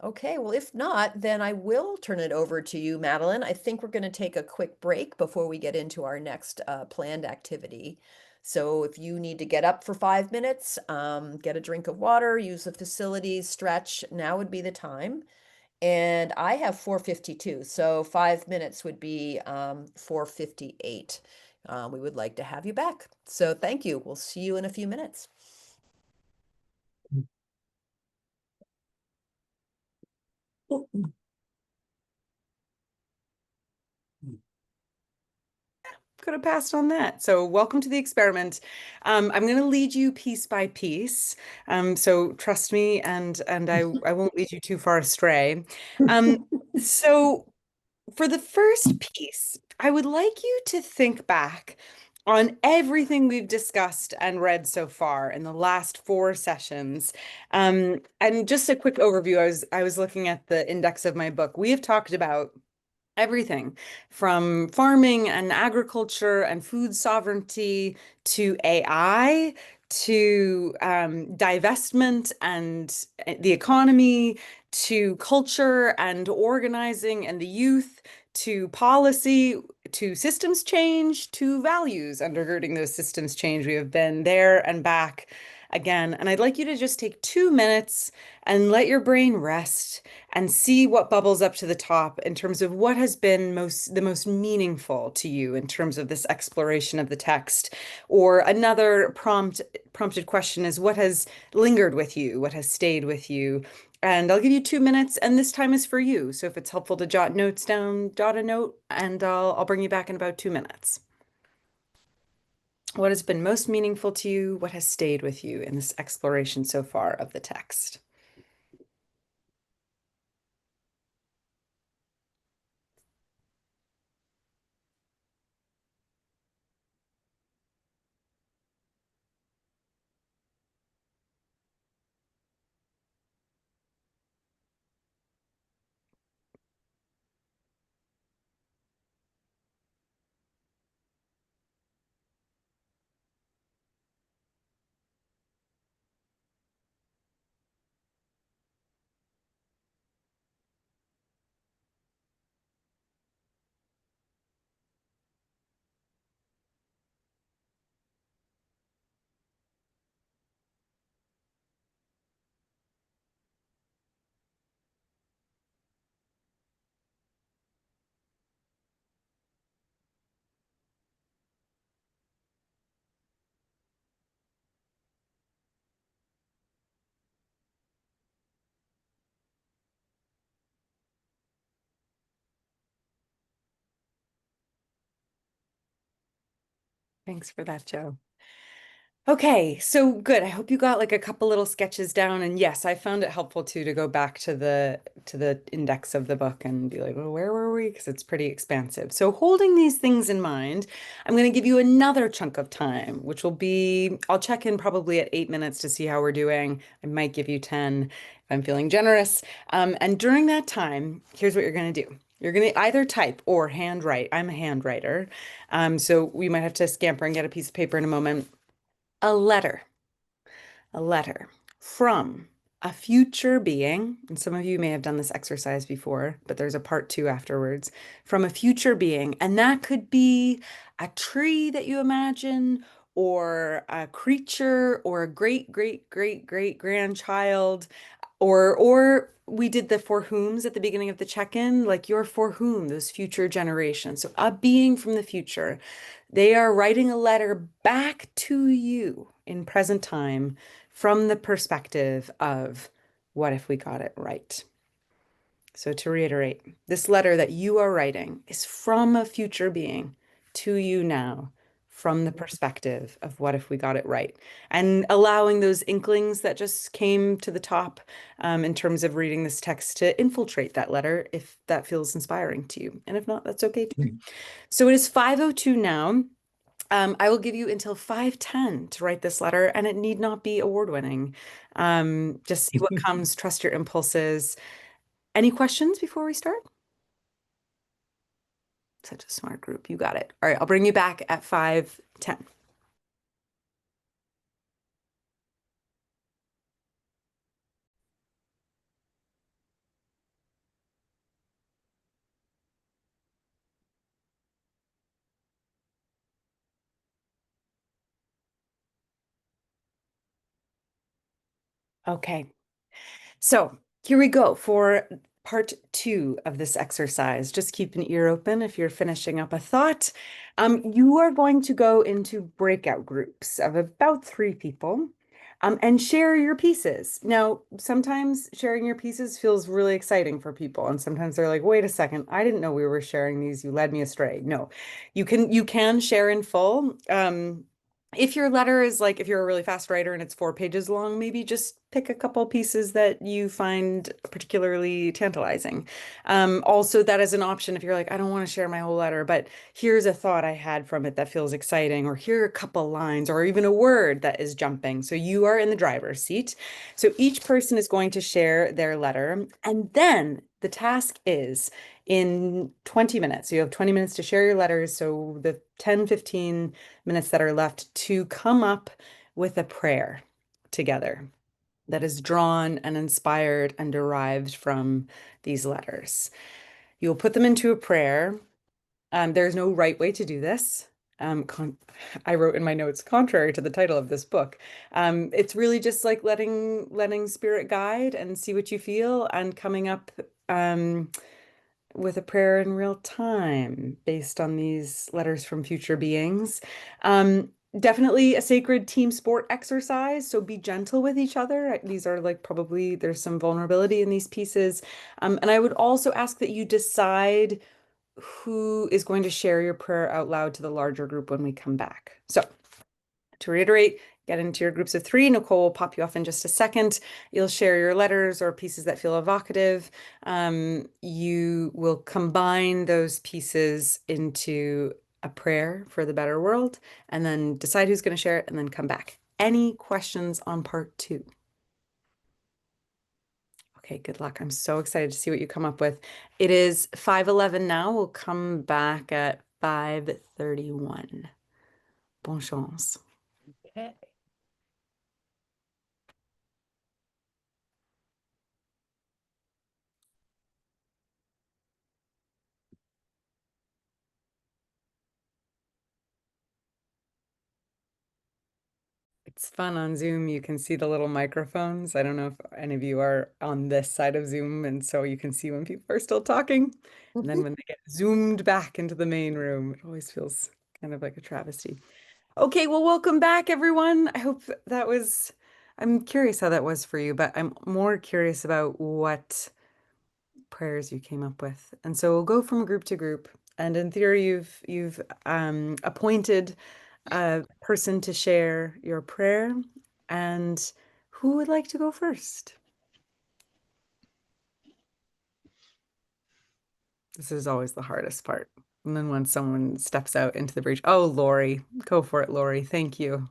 Okay, well, if not, then I will turn it over to you, Madeline. I think we're going to take a quick break before we get into our next planned activity. So if you need to get up for 5 minutes, get a drink of water, use the facilities, stretch, now would be the time. And I have 4:52, so 5 minutes would be 4:58. We would like to have you back. So thank you. We'll see you in a few minutes. Could have passed on that. So welcome to the experiment. I'm going to lead you piece by piece. So trust me, and I won't lead you too far astray. So for the first piece, I would like you to think back on everything we've discussed and read so far in the last 4 sessions. And just a quick overview, I was looking at the index of my book. We have talked about everything from farming and agriculture and food sovereignty to AI to divestment and the economy to culture and organizing and the youth to policy to systems change to values undergirding those systems change. We have been there and back again. And I'd like you to just take 2 minutes and let your brain rest and see what bubbles up to the top in terms of what has been the most meaningful to you in terms of this exploration of the text. Or another prompted question is, what has lingered with you? What has stayed with you? And I'll give you 2 minutes, and this time is for you. So if it's helpful to jot notes down, jot a note, and I'll bring you back in about 2 minutes. What has been most meaningful to you? What has stayed with you in this exploration so far of the text? Thanks for that, Joe. Okay, so good. I hope you got like a couple little sketches down. And yes, I found it helpful too to go back to the index of the book and be like, well, where were we? Because it's pretty expansive. So holding these things in mind, I'm going to give you another chunk of time, which will be, I'll check in probably at 8 minutes to see how we're doing. I might give you 10 if I'm feeling generous. And during that time, here's what you're going to do. You're going to either type or handwrite. I'm a handwriter. So we might have to scamper and get a piece of paper in a moment. A letter, a letter from a future being, and some of you may have done this exercise before, but there's a part 2 afterwards, from a future being. And that could be a tree that you imagine, or a creature, or a great, great, great, great grandchild, or we did the for whoms at the beginning of the check-in, like you're for whom, those future generations. So a being from the future. They are writing a letter back to you in present time from the perspective of what if we got it right? So to reiterate, this letter that you are writing is from a future being to you now from the perspective of what if we got it right, and allowing those inklings that just came to the top in terms of reading this text to infiltrate that letter if that feels inspiring to you. And if not, that's okay too. So it is 5:02 now. I will give you until 5:10 to write this letter, and it need not be award-winning. Just see what comes, trust your impulses. Any questions before we start? Such a smart group. You got it. All right, I'll bring you back at 5:10. Okay, so here we go for part 2 of this exercise. Just keep an ear open if you're finishing up a thought. You are going to go into breakout groups of about 3 people. And share your pieces. Now, sometimes sharing your pieces feels really exciting for people, and sometimes they're like, "Wait a second, I didn't know we were sharing these. You led me astray." No, you can share in full. If your letter is like, if you're a really fast writer and it's 4 pages long, maybe just pick a couple pieces that you find particularly tantalizing. Also, that is an option if you're like, I don't want to share my whole letter, but here's a thought I had from it that feels exciting, or here are a couple lines, or even a word that is jumping. So you are in the driver's seat. So each person is going to share their letter, and then the task is in 20 minutes. So you have 20 minutes to share your letters. So the 10, 15 minutes that are left to come up with a prayer together that is drawn and inspired and derived from these letters. You'll put them into a prayer. There's no right way to do this. I wrote in my notes, contrary to the title of this book. It's really just like letting spirit guide and see what you feel, and coming up with a prayer in real time based on these letters from future beings. Definitely a sacred team sport exercise, so be gentle with each other. These are like, probably there's some vulnerability in these pieces. And I would also ask that you decide who is going to share your prayer out loud to the larger group when we come back. So To reiterate, get into your groups of 3. Nicole will pop you off in just a second. You'll share your letters or pieces that feel evocative. You will combine those pieces into a prayer for the better world, and then decide who's going to share it, and then come back. Any questions on part 2? Okay, good luck. I'm so excited to see what you come up with. It is 5:11 now. We'll come back at 5:31. Bonne chance. Okay. It's fun on Zoom. You can see the little microphones. I don't know if any of you are on this side of Zoom, and so you can see when people are still talking. And then when they get zoomed back into the main room, it always feels kind of like a travesty. Okay, well, welcome back, everyone. I hope that was, I'm curious how that was for you, but I'm more curious about what prayers you came up with. And so we'll go from group to group. And in theory, you've appointed a person to share your prayer. And who would like to go first? This is always the hardest part. And then when someone steps out into the breach, oh, Lori, go for it, Lori. Thank you.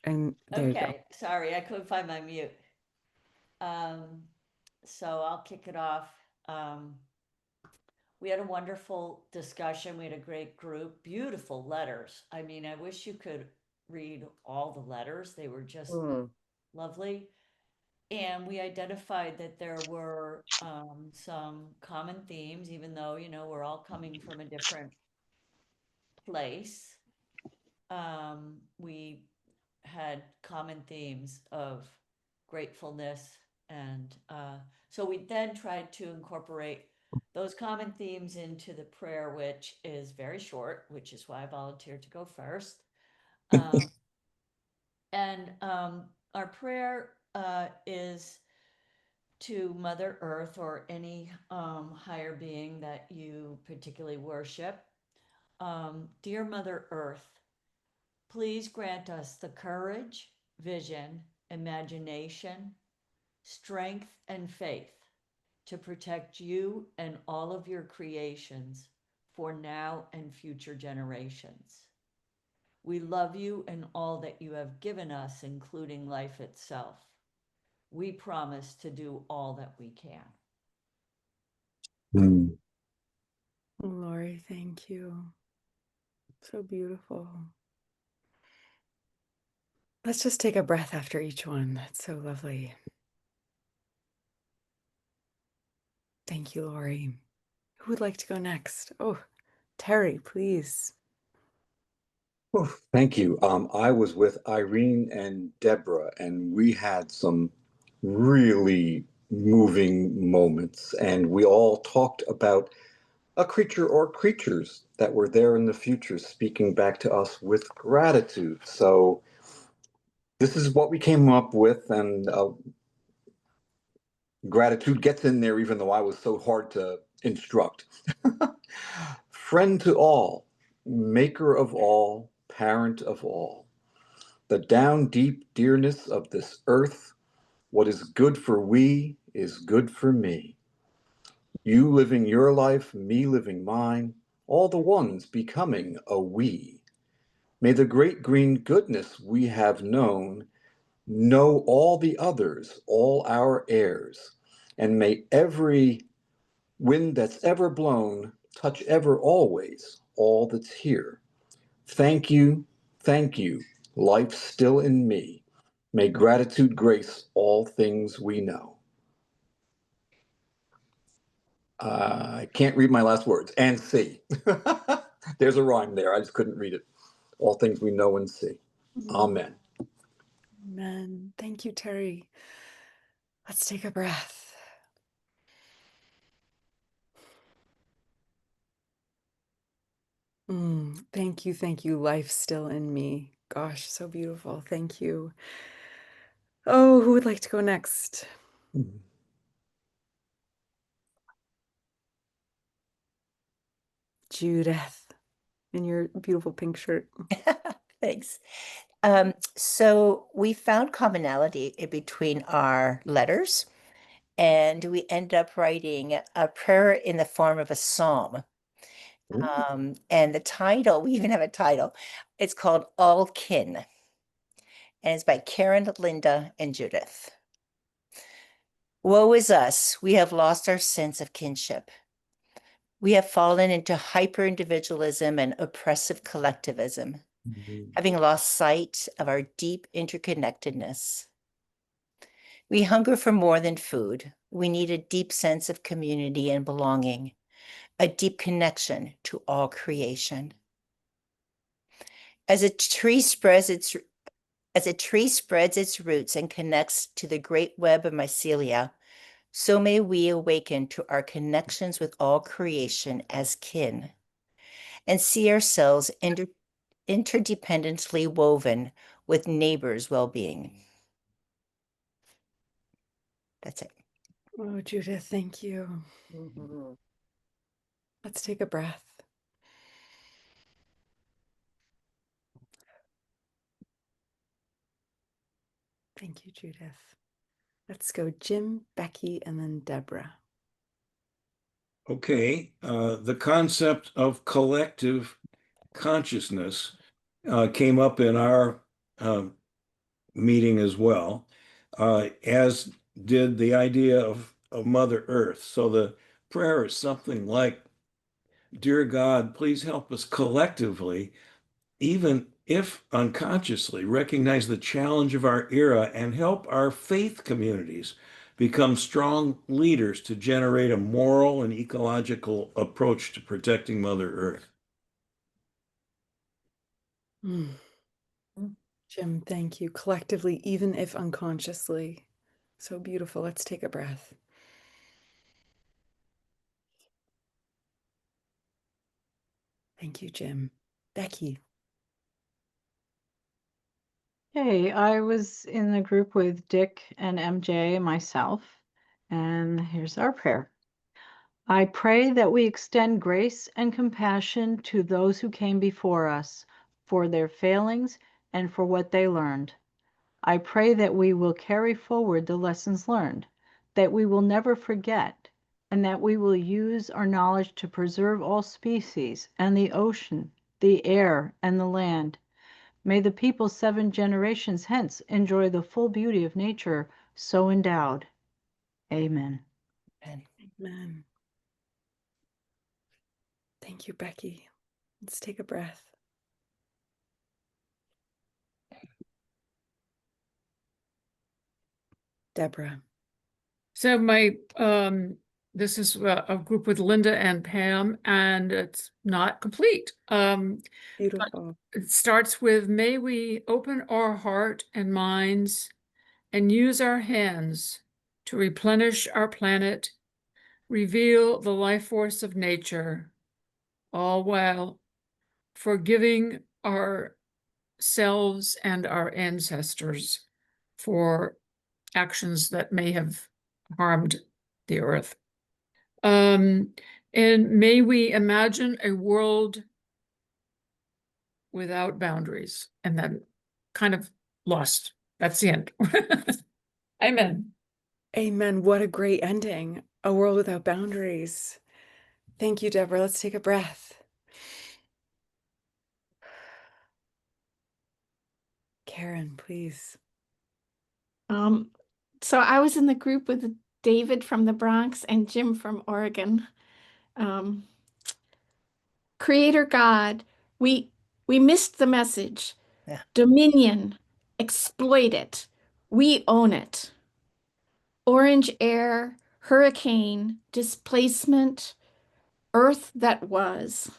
And there you go. Okay, sorry, I couldn't find my mute. So I'll kick it off. We had a wonderful discussion. We had a great group, beautiful letters. I mean, I wish you could read all the letters. They were just lovely. And we identified that there were some common themes, even though, you know, we're all coming from a different place. We had common themes of gratefulness. And so we then tried to incorporate those common themes into the prayer, which is very short, which is why I volunteered to go first. And our prayer is to Mother Earth or any higher being that you particularly worship. Dear Mother Earth, please grant us the courage, vision, imagination, strength, and faith to protect you and all of your creations for now and future generations. We love you and all that you have given us, including life itself. We promise to do all that we can. Lori, thank you. So beautiful. Let's just take a breath after each one. That's so lovely. Thank you, Lori. Who would like to go next? Oh, Terry, please. Thank you. I was with Irene and Deborah, and we had some really moving moments, and we all talked about a creature or creatures that were there in the future speaking back to us with gratitude. So this is what we came up with, and gratitude gets in there even though I was so hard to instruct. Friend to all, maker of all, parent of all, the down deep dearness of this earth, what is good for we is good for me. You living your life, me living mine, all the ones becoming a we. May the great green goodness we have known know all the others, all our heirs, and may every wind that's ever blown touch ever always all that's here. Thank you, life still in me. May gratitude grace all things we know. I can't read my last words. And see. There's a rhyme there. I just couldn't read it. All things we know and see. Amen. Amen. Thank you, Terry. Let's take a breath. Thank you. Thank you. Life still in me. Gosh, so beautiful. Thank you. Oh, who would like to go next? Judith. in your beautiful pink shirt. Thanks. So we found commonality in between our letters, and we ended up writing a prayer in the form of a psalm. And the title, we even have a title. It's called All Kin, and it's by Karen, Linda, and Judith. Woe is us, we have lost our sense of kinship. We have fallen into hyper-individualism and oppressive collectivism, having lost sight of our deep interconnectedness. We hunger for more than food. We need a deep sense of community and belonging, a deep connection to all creation. As a tree spreads its roots and connects to the great web of mycelia, so may we awaken to our connections with all creation as kin and see ourselves interdependently woven with neighbors' well-being. That's it. Oh, Judith, thank you. Let's take a breath. Thank you, Judith. Let's go Jim, Becky, and then Deborah. Okay, the concept of collective consciousness came up in our meeting as well, as did the idea of Mother Earth. So the prayer is something like, Dear God, please help us collectively, even if unconsciously, recognize the challenge of our era and help our faith communities become strong leaders to generate a moral and ecological approach to protecting Mother Earth. Jim, thank you. Collectively, even if unconsciously. So beautiful. Let's take a breath. Thank you, Jim. Becky. Hey, I was in the group with Dick and MJ and myself, and here's our prayer. I pray that we extend grace and compassion to those who came before us for their failings and for what they learned. I pray that we will carry forward the lessons learned, that we will never forget, and that we will use our knowledge to preserve all species and the ocean, the air, and the land. May the people 7 generations hence enjoy the full beauty of nature so endowed. Amen. Amen. Thank you, Becky. Let's take a breath. Deborah. So this is a group with Linda and Pam, and it's not complete. Beautiful. It starts with, may we open our heart and minds and use our hands to replenish our planet, reveal the life force of nature, all while forgiving ourselves and our ancestors for actions that may have harmed the earth. And may we imagine a world without boundaries. And then kind of lost. That's the end. Amen. Amen. What a great ending. A world without boundaries. Thank you, Deborah. Let's take a breath. Karen, please. So I was in the group with David from the Bronx and Jim from Oregon. Creator God, we missed the message. Yeah. Dominion, exploit it. We own it. Orange air, hurricane, displacement, earth that was.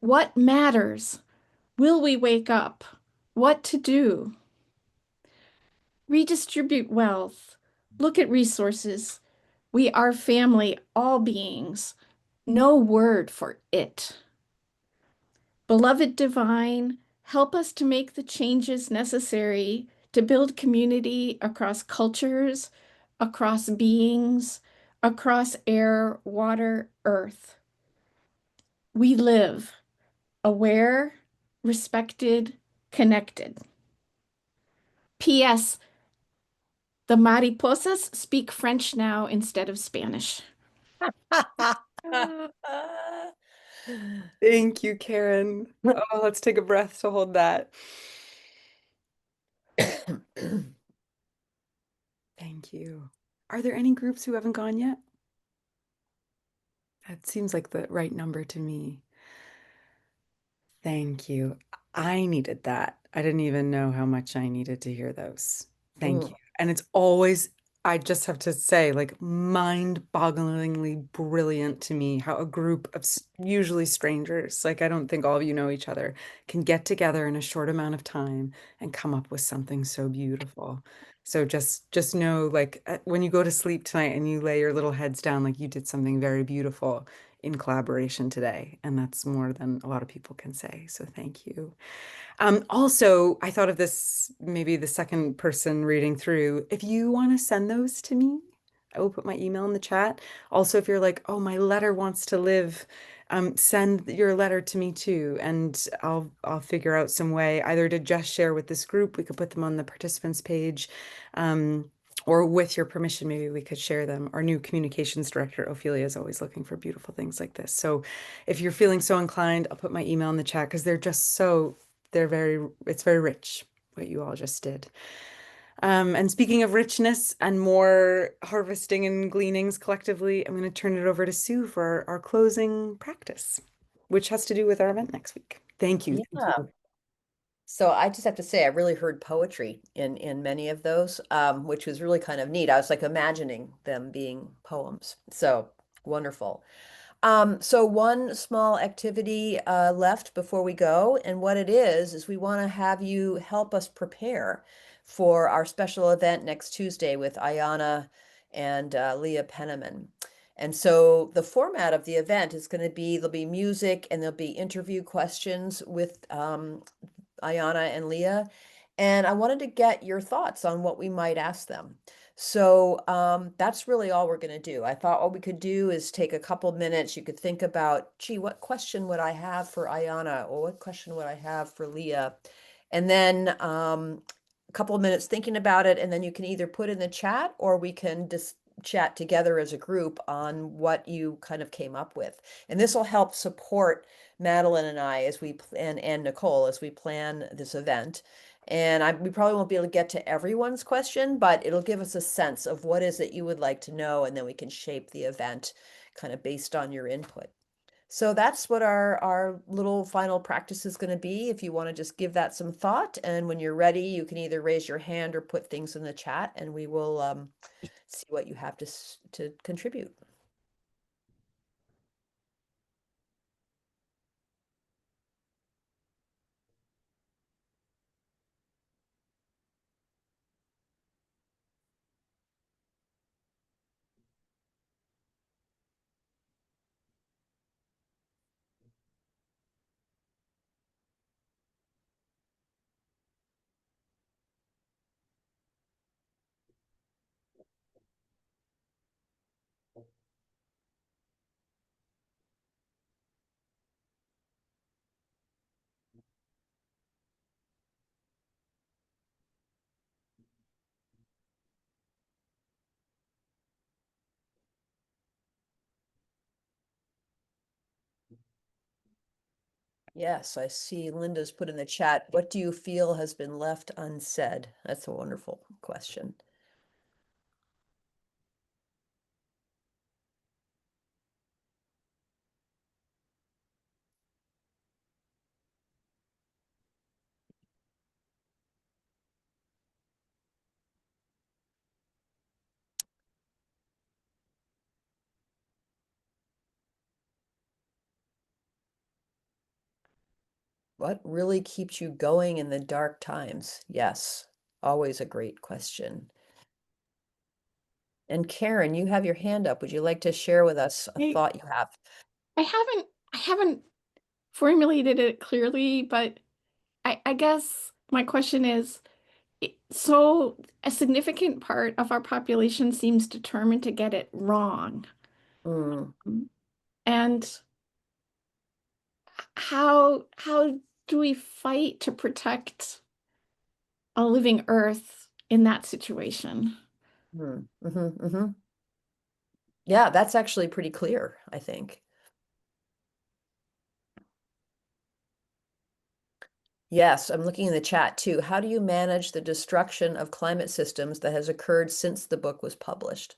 What matters? Will we wake up? What to do? Redistribute wealth. Look at resources. We are family, all beings. No word for it. Beloved divine, help us to make the changes necessary to build community across cultures, across beings, across air, water, earth. We live. aware, respected, connected. P.S. The mariposas speak French now instead of Spanish. Thank you, Karen. Oh, let's take a breath to hold that. Thank you. Are there any groups who haven't gone yet? That seems like the right number to me. Thank you. I needed that. I didn't even know how much I needed to hear those. Thank you. And it's always, I just have to say, like, mind-bogglingly brilliant to me how a group of usually strangers, like I don't think all of you know each other, can get together in a short amount of time and come up with something so beautiful. So just know, like, when you go to sleep tonight and you lay your little heads down, like you did something very beautiful in collaboration today. And that's more than a lot of people can say. So thank you. Also, I thought of this, maybe the second person reading through. If you want to send those to me, I will put my email in the chat. Also, if you're like, oh, my letter wants to live, send your letter to me too, and I'll figure out some way either to just share with this group. We could put them on the participants page, or with your permission, maybe we could share them. Our new communications director, Ophelia, is always looking for beautiful things like this. So if you're feeling so inclined, I'll put my email in the chat because it's very rich what you all just did. And speaking of richness and more harvesting and gleanings collectively, I'm going to turn it over to Sue for our closing practice, which has to do with our event next week. Thank you. Yeah. So I just have to say, I really heard poetry in many of those, which was really kind of neat. I was like imagining them being poems. So wonderful. So one small activity left before we go, and what it is we want to have you help us prepare for our special event next Tuesday with Ayana and Leah Penniman. And so the format of the event is going to be, there'll be music and there'll be interview questions with Ayana and Leah. And I wanted to get your thoughts on what we might ask them. So that's really all we're going to do. I thought what we could do is take a couple minutes. You could think about, gee, what question would I have for Ayana, or what question would I have for Leah? And then a couple of minutes thinking about it, and then you can either put in the chat or we can just chat together as a group on what you kind of came up with. And this will help support Madeline and I as we and Nicole as we plan this event. And we probably won't be able to get to everyone's question, but it'll give us a sense of what is it you would like to know, and then we can shape the event kind of based on your input. So that's what our little final practice is going to be. If you want to just give that some thought, and when you're ready, you can either raise your hand or put things in the chat, and we will see what you have to contribute. Yes, I see Linda's put in the chat, what do you feel has been left unsaid? That's a wonderful question. What really keeps you going in the dark times? Yes, always a great question. And Karen, you have your hand up. Would you like to share with us a thought you have? I haven't formulated it clearly, but I guess my question is, so a significant part of our population seems determined to get it wrong. And how do we fight to protect a living earth in that situation? Yeah, that's actually pretty clear, I think. Yes, I'm looking in the chat too. How do you manage the destruction of climate systems that has occurred since the book was published?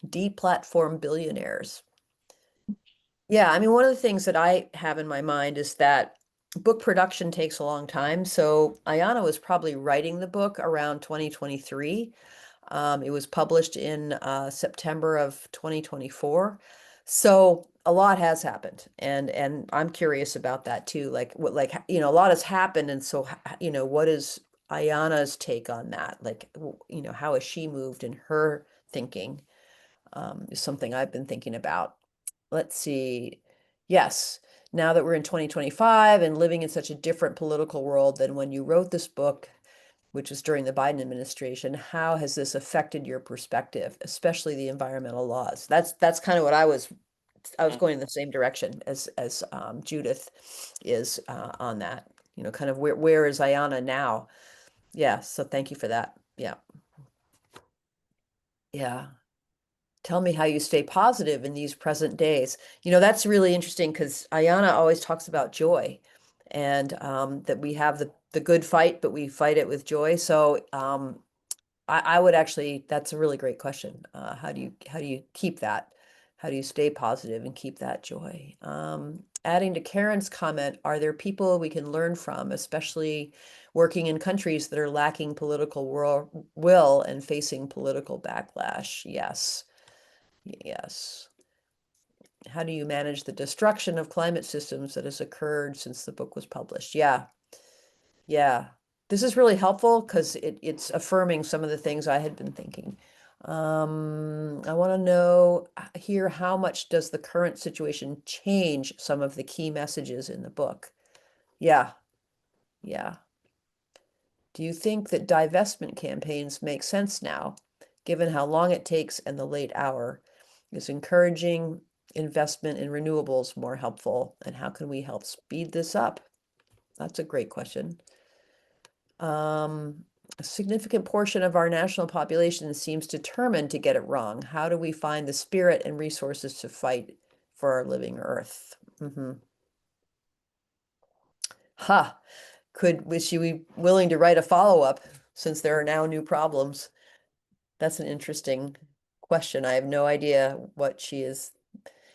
Deplatform billionaires. Yeah, I mean, one of the things that I have in my mind is that book production takes a long time. So Ayana was probably writing the book around 2023. It was published in September of 2024. So a lot has happened, and I'm curious about that too. Like what, like a lot has happened, and so what is Ayana's take on that? Like how has she moved in her thinking? Is something I've been thinking about. Let's see. Yes, now that we're in 2025 and living in such a different political world than when you wrote this book, which was during the Biden administration, how has this affected your perspective, especially the environmental laws? That's kind of what I was going in the same direction as Judith is on that. Kind of where is Ayana now? Yeah, so thank you for that. Yeah. Yeah. Tell me how you stay positive in these present days. That's really interesting because Ayana always talks about joy and that we have the good fight, but we fight it with joy. So I would actually, that's a really great question. How do you keep that? How do you stay positive and keep that joy? Adding to Karen's comment, are there people we can learn from, especially working in countries that are lacking political will and facing political backlash? Yes. Yes. How do you manage the destruction of climate systems that has occurred since the book was published? Yeah. Yeah. This is really helpful because it's affirming some of the things I had been thinking. I want to know here, how much does the current situation change some of the key messages in the book? Yeah. Yeah. Do you think that divestment campaigns make sense now, given how long it takes and the late hour? Is encouraging investment in renewables more helpful? And how can we help speed this up? That's a great question. A significant portion of our national population seems determined to get it wrong. How do we find the spirit and resources to fight for our living earth? Was she willing to write a follow-up since there are now new problems? That's an interesting question. I have no idea what she is.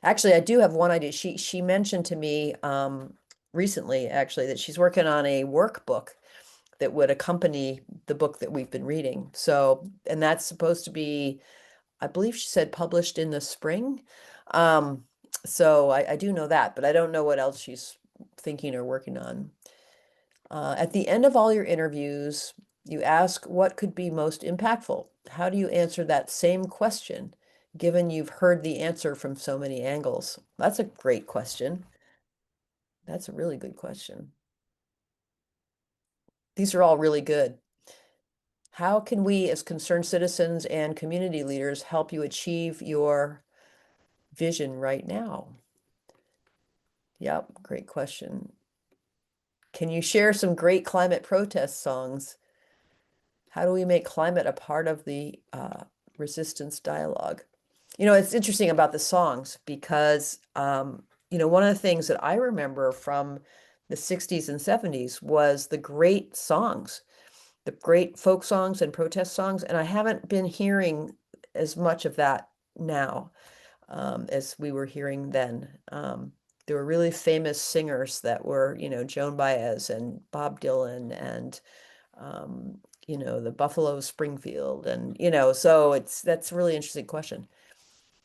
Actually, I do have one idea. She mentioned to me recently, actually, that she's working on a workbook that would accompany the book that we've been reading. So, and that's supposed to be, I believe she said, published in the spring. So I do know that, but I don't know what else she's thinking or working on. At the end of all your interviews, you ask what could be most impactful. How do you answer that same question, given you've heard the answer from so many angles? That's a great question. That's a really good question. These are all really good. How can we, as concerned citizens and community leaders, help you achieve your vision right now? Yep, great question. Can you share some great climate protest songs? How do we make climate a part of the resistance dialogue? It's interesting about the songs because, one of the things that I remember from the 60s and 70s was the great songs, the great folk songs and protest songs. And I haven't been hearing as much of that now as we were hearing then. There were really famous singers that were, Joan Baez and Bob Dylan and, the Buffalo Springfield. And, so that's a really interesting question.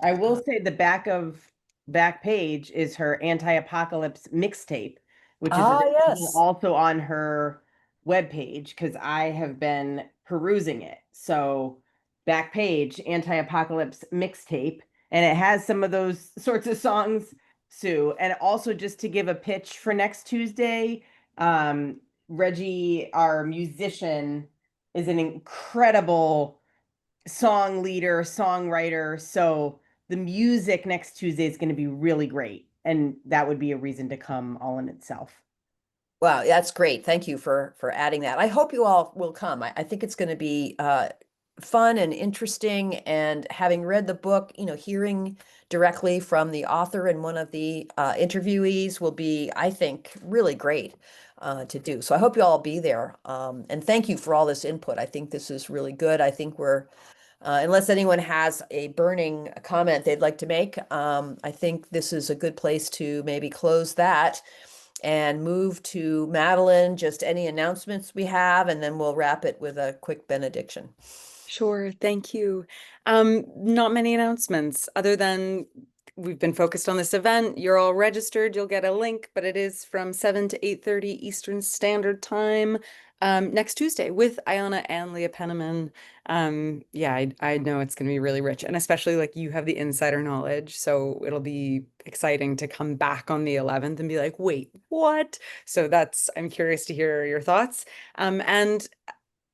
I will say the back page is her anti-apocalypse mixtape, which is yes. also on her webpage because I have been perusing it. So back page, anti-apocalypse mixtape, and it has some of those sorts of songs, Sue. And also just to give a pitch for next Tuesday, Reggie, our musician, is an incredible song leader, songwriter. So the music next Tuesday is going to be really great. and that would be a reason to come all in itself. Wow, that's great. Thank you for adding that. I hope you all will come. I think it's going to be fun and interesting. And having read the book, hearing directly from the author and one of the interviewees will be, I think, really great to do. So I hope you all be there. And thank you for all this input. I think this is really good. I think we're unless anyone has a burning comment they'd like to make, I think this is a good place to maybe close that and move to Madeline, just any announcements we have, and then we'll wrap it with a quick benediction. Sure, thank you. Not many announcements other than we've been focused on this event. You're all registered. You'll get a link, but it is from 7 to 8:30 Eastern Standard Time next Tuesday with Ayana and Leah Penniman. Yeah, I know it's going to be really rich, and especially like you have the insider knowledge, so it'll be exciting to come back on the 11th and be like, wait, what? So I'm curious to hear your thoughts. And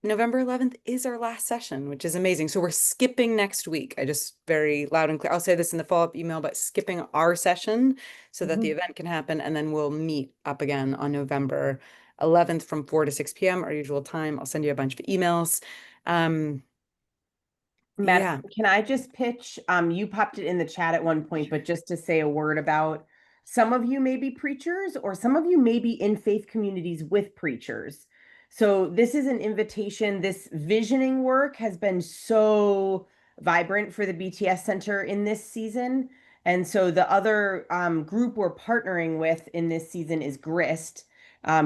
November 11th is our last session, which is amazing. So we're skipping next week. I just very loud and clear. I'll say this in the follow-up email, but skipping our session so that the event can happen. And then we'll meet up again on November 11th from 4 to 6 p.m., our usual time. I'll send you a bunch of emails. Matt, can I just pitch? You popped it in the chat at one point, but just to say a word about some of you may be preachers or some of you may be in faith communities with preachers. So this is an invitation. This visioning work has been so vibrant for the BTS Center in this season. And so the other group we're partnering with in this season is GRIST,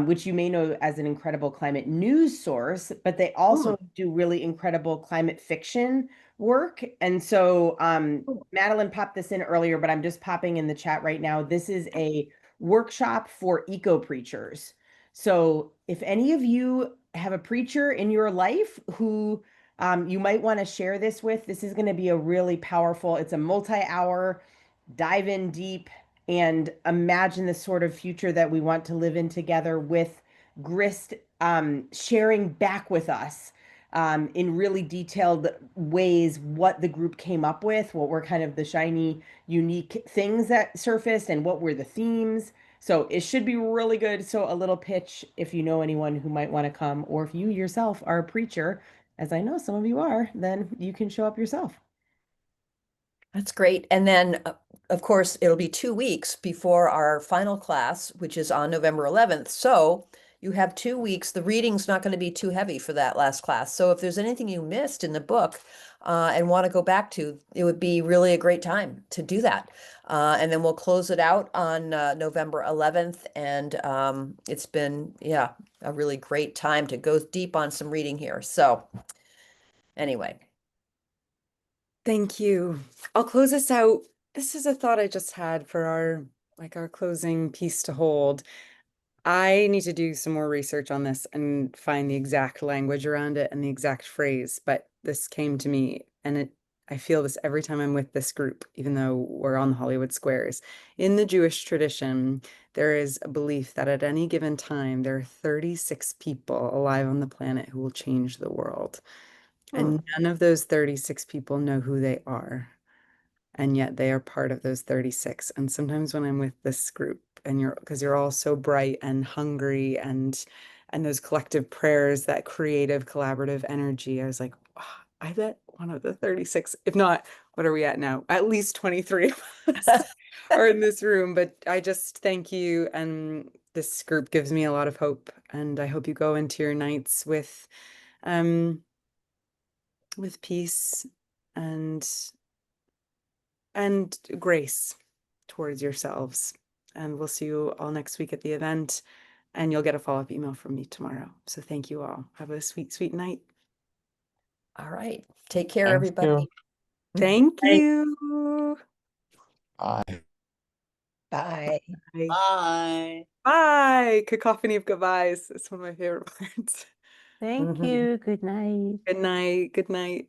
which you may know as an incredible climate news source, but they also do really incredible climate fiction work. And so Madeline popped this in earlier, but I'm just popping in the chat right now. This is a workshop for eco preachers. So if any of you have a preacher in your life who you might want to share this with, this is going to be a really powerful, it's a multi-hour dive in deep and imagine the sort of future that we want to live in together with GRIST sharing back with us in really detailed ways what the group came up with, what were kind of the shiny, unique things that surfaced and what were the themes. So it should be really good. So a little pitch if you know anyone who might want to come, or if you yourself are a preacher, as I know some of you are, then you can show up yourself. That's great. And then, of course, it'll be 2 weeks before our final class, which is on November 11th. So you have 2 weeks. The reading's not going to be too heavy for that last class. So if there's anything you missed in the book and want to go back to, it would be really a great time to do that. And then we'll close it out on November 11th. And it's been, a really great time to go deep on some reading here. So anyway. Thank you. I'll close this out. This is a thought I just had for our closing piece to hold. I need to do some more research on this and find the exact language around it and the exact phrase, but this came to me and I feel this every time I'm with this group, even though we're on the Hollywood Squares. In the Jewish tradition, there is a belief that at any given time, there are 36 people alive on the planet who will change the world. And none of those 36 people know who they are. And yet they are part of those 36. And sometimes when I'm with this group and because you're all so bright and hungry and those collective prayers, that creative collaborative energy, I was like, wow, I bet one of the 36, if not, what are we at now? At least 23 of us are in this room. But I just thank you. And this group gives me a lot of hope. And I hope you go into your nights with peace and grace towards yourselves. And we'll see you all next week at the event, and you'll get a follow-up email from me tomorrow. So thank you all. Have a sweet, sweet night. All right. Take care, everybody. Thank you. Bye. Bye. Bye. Bye. Cacophony of goodbyes. It's one of my favorite parts. Thank you. Good night. Good night. Good night.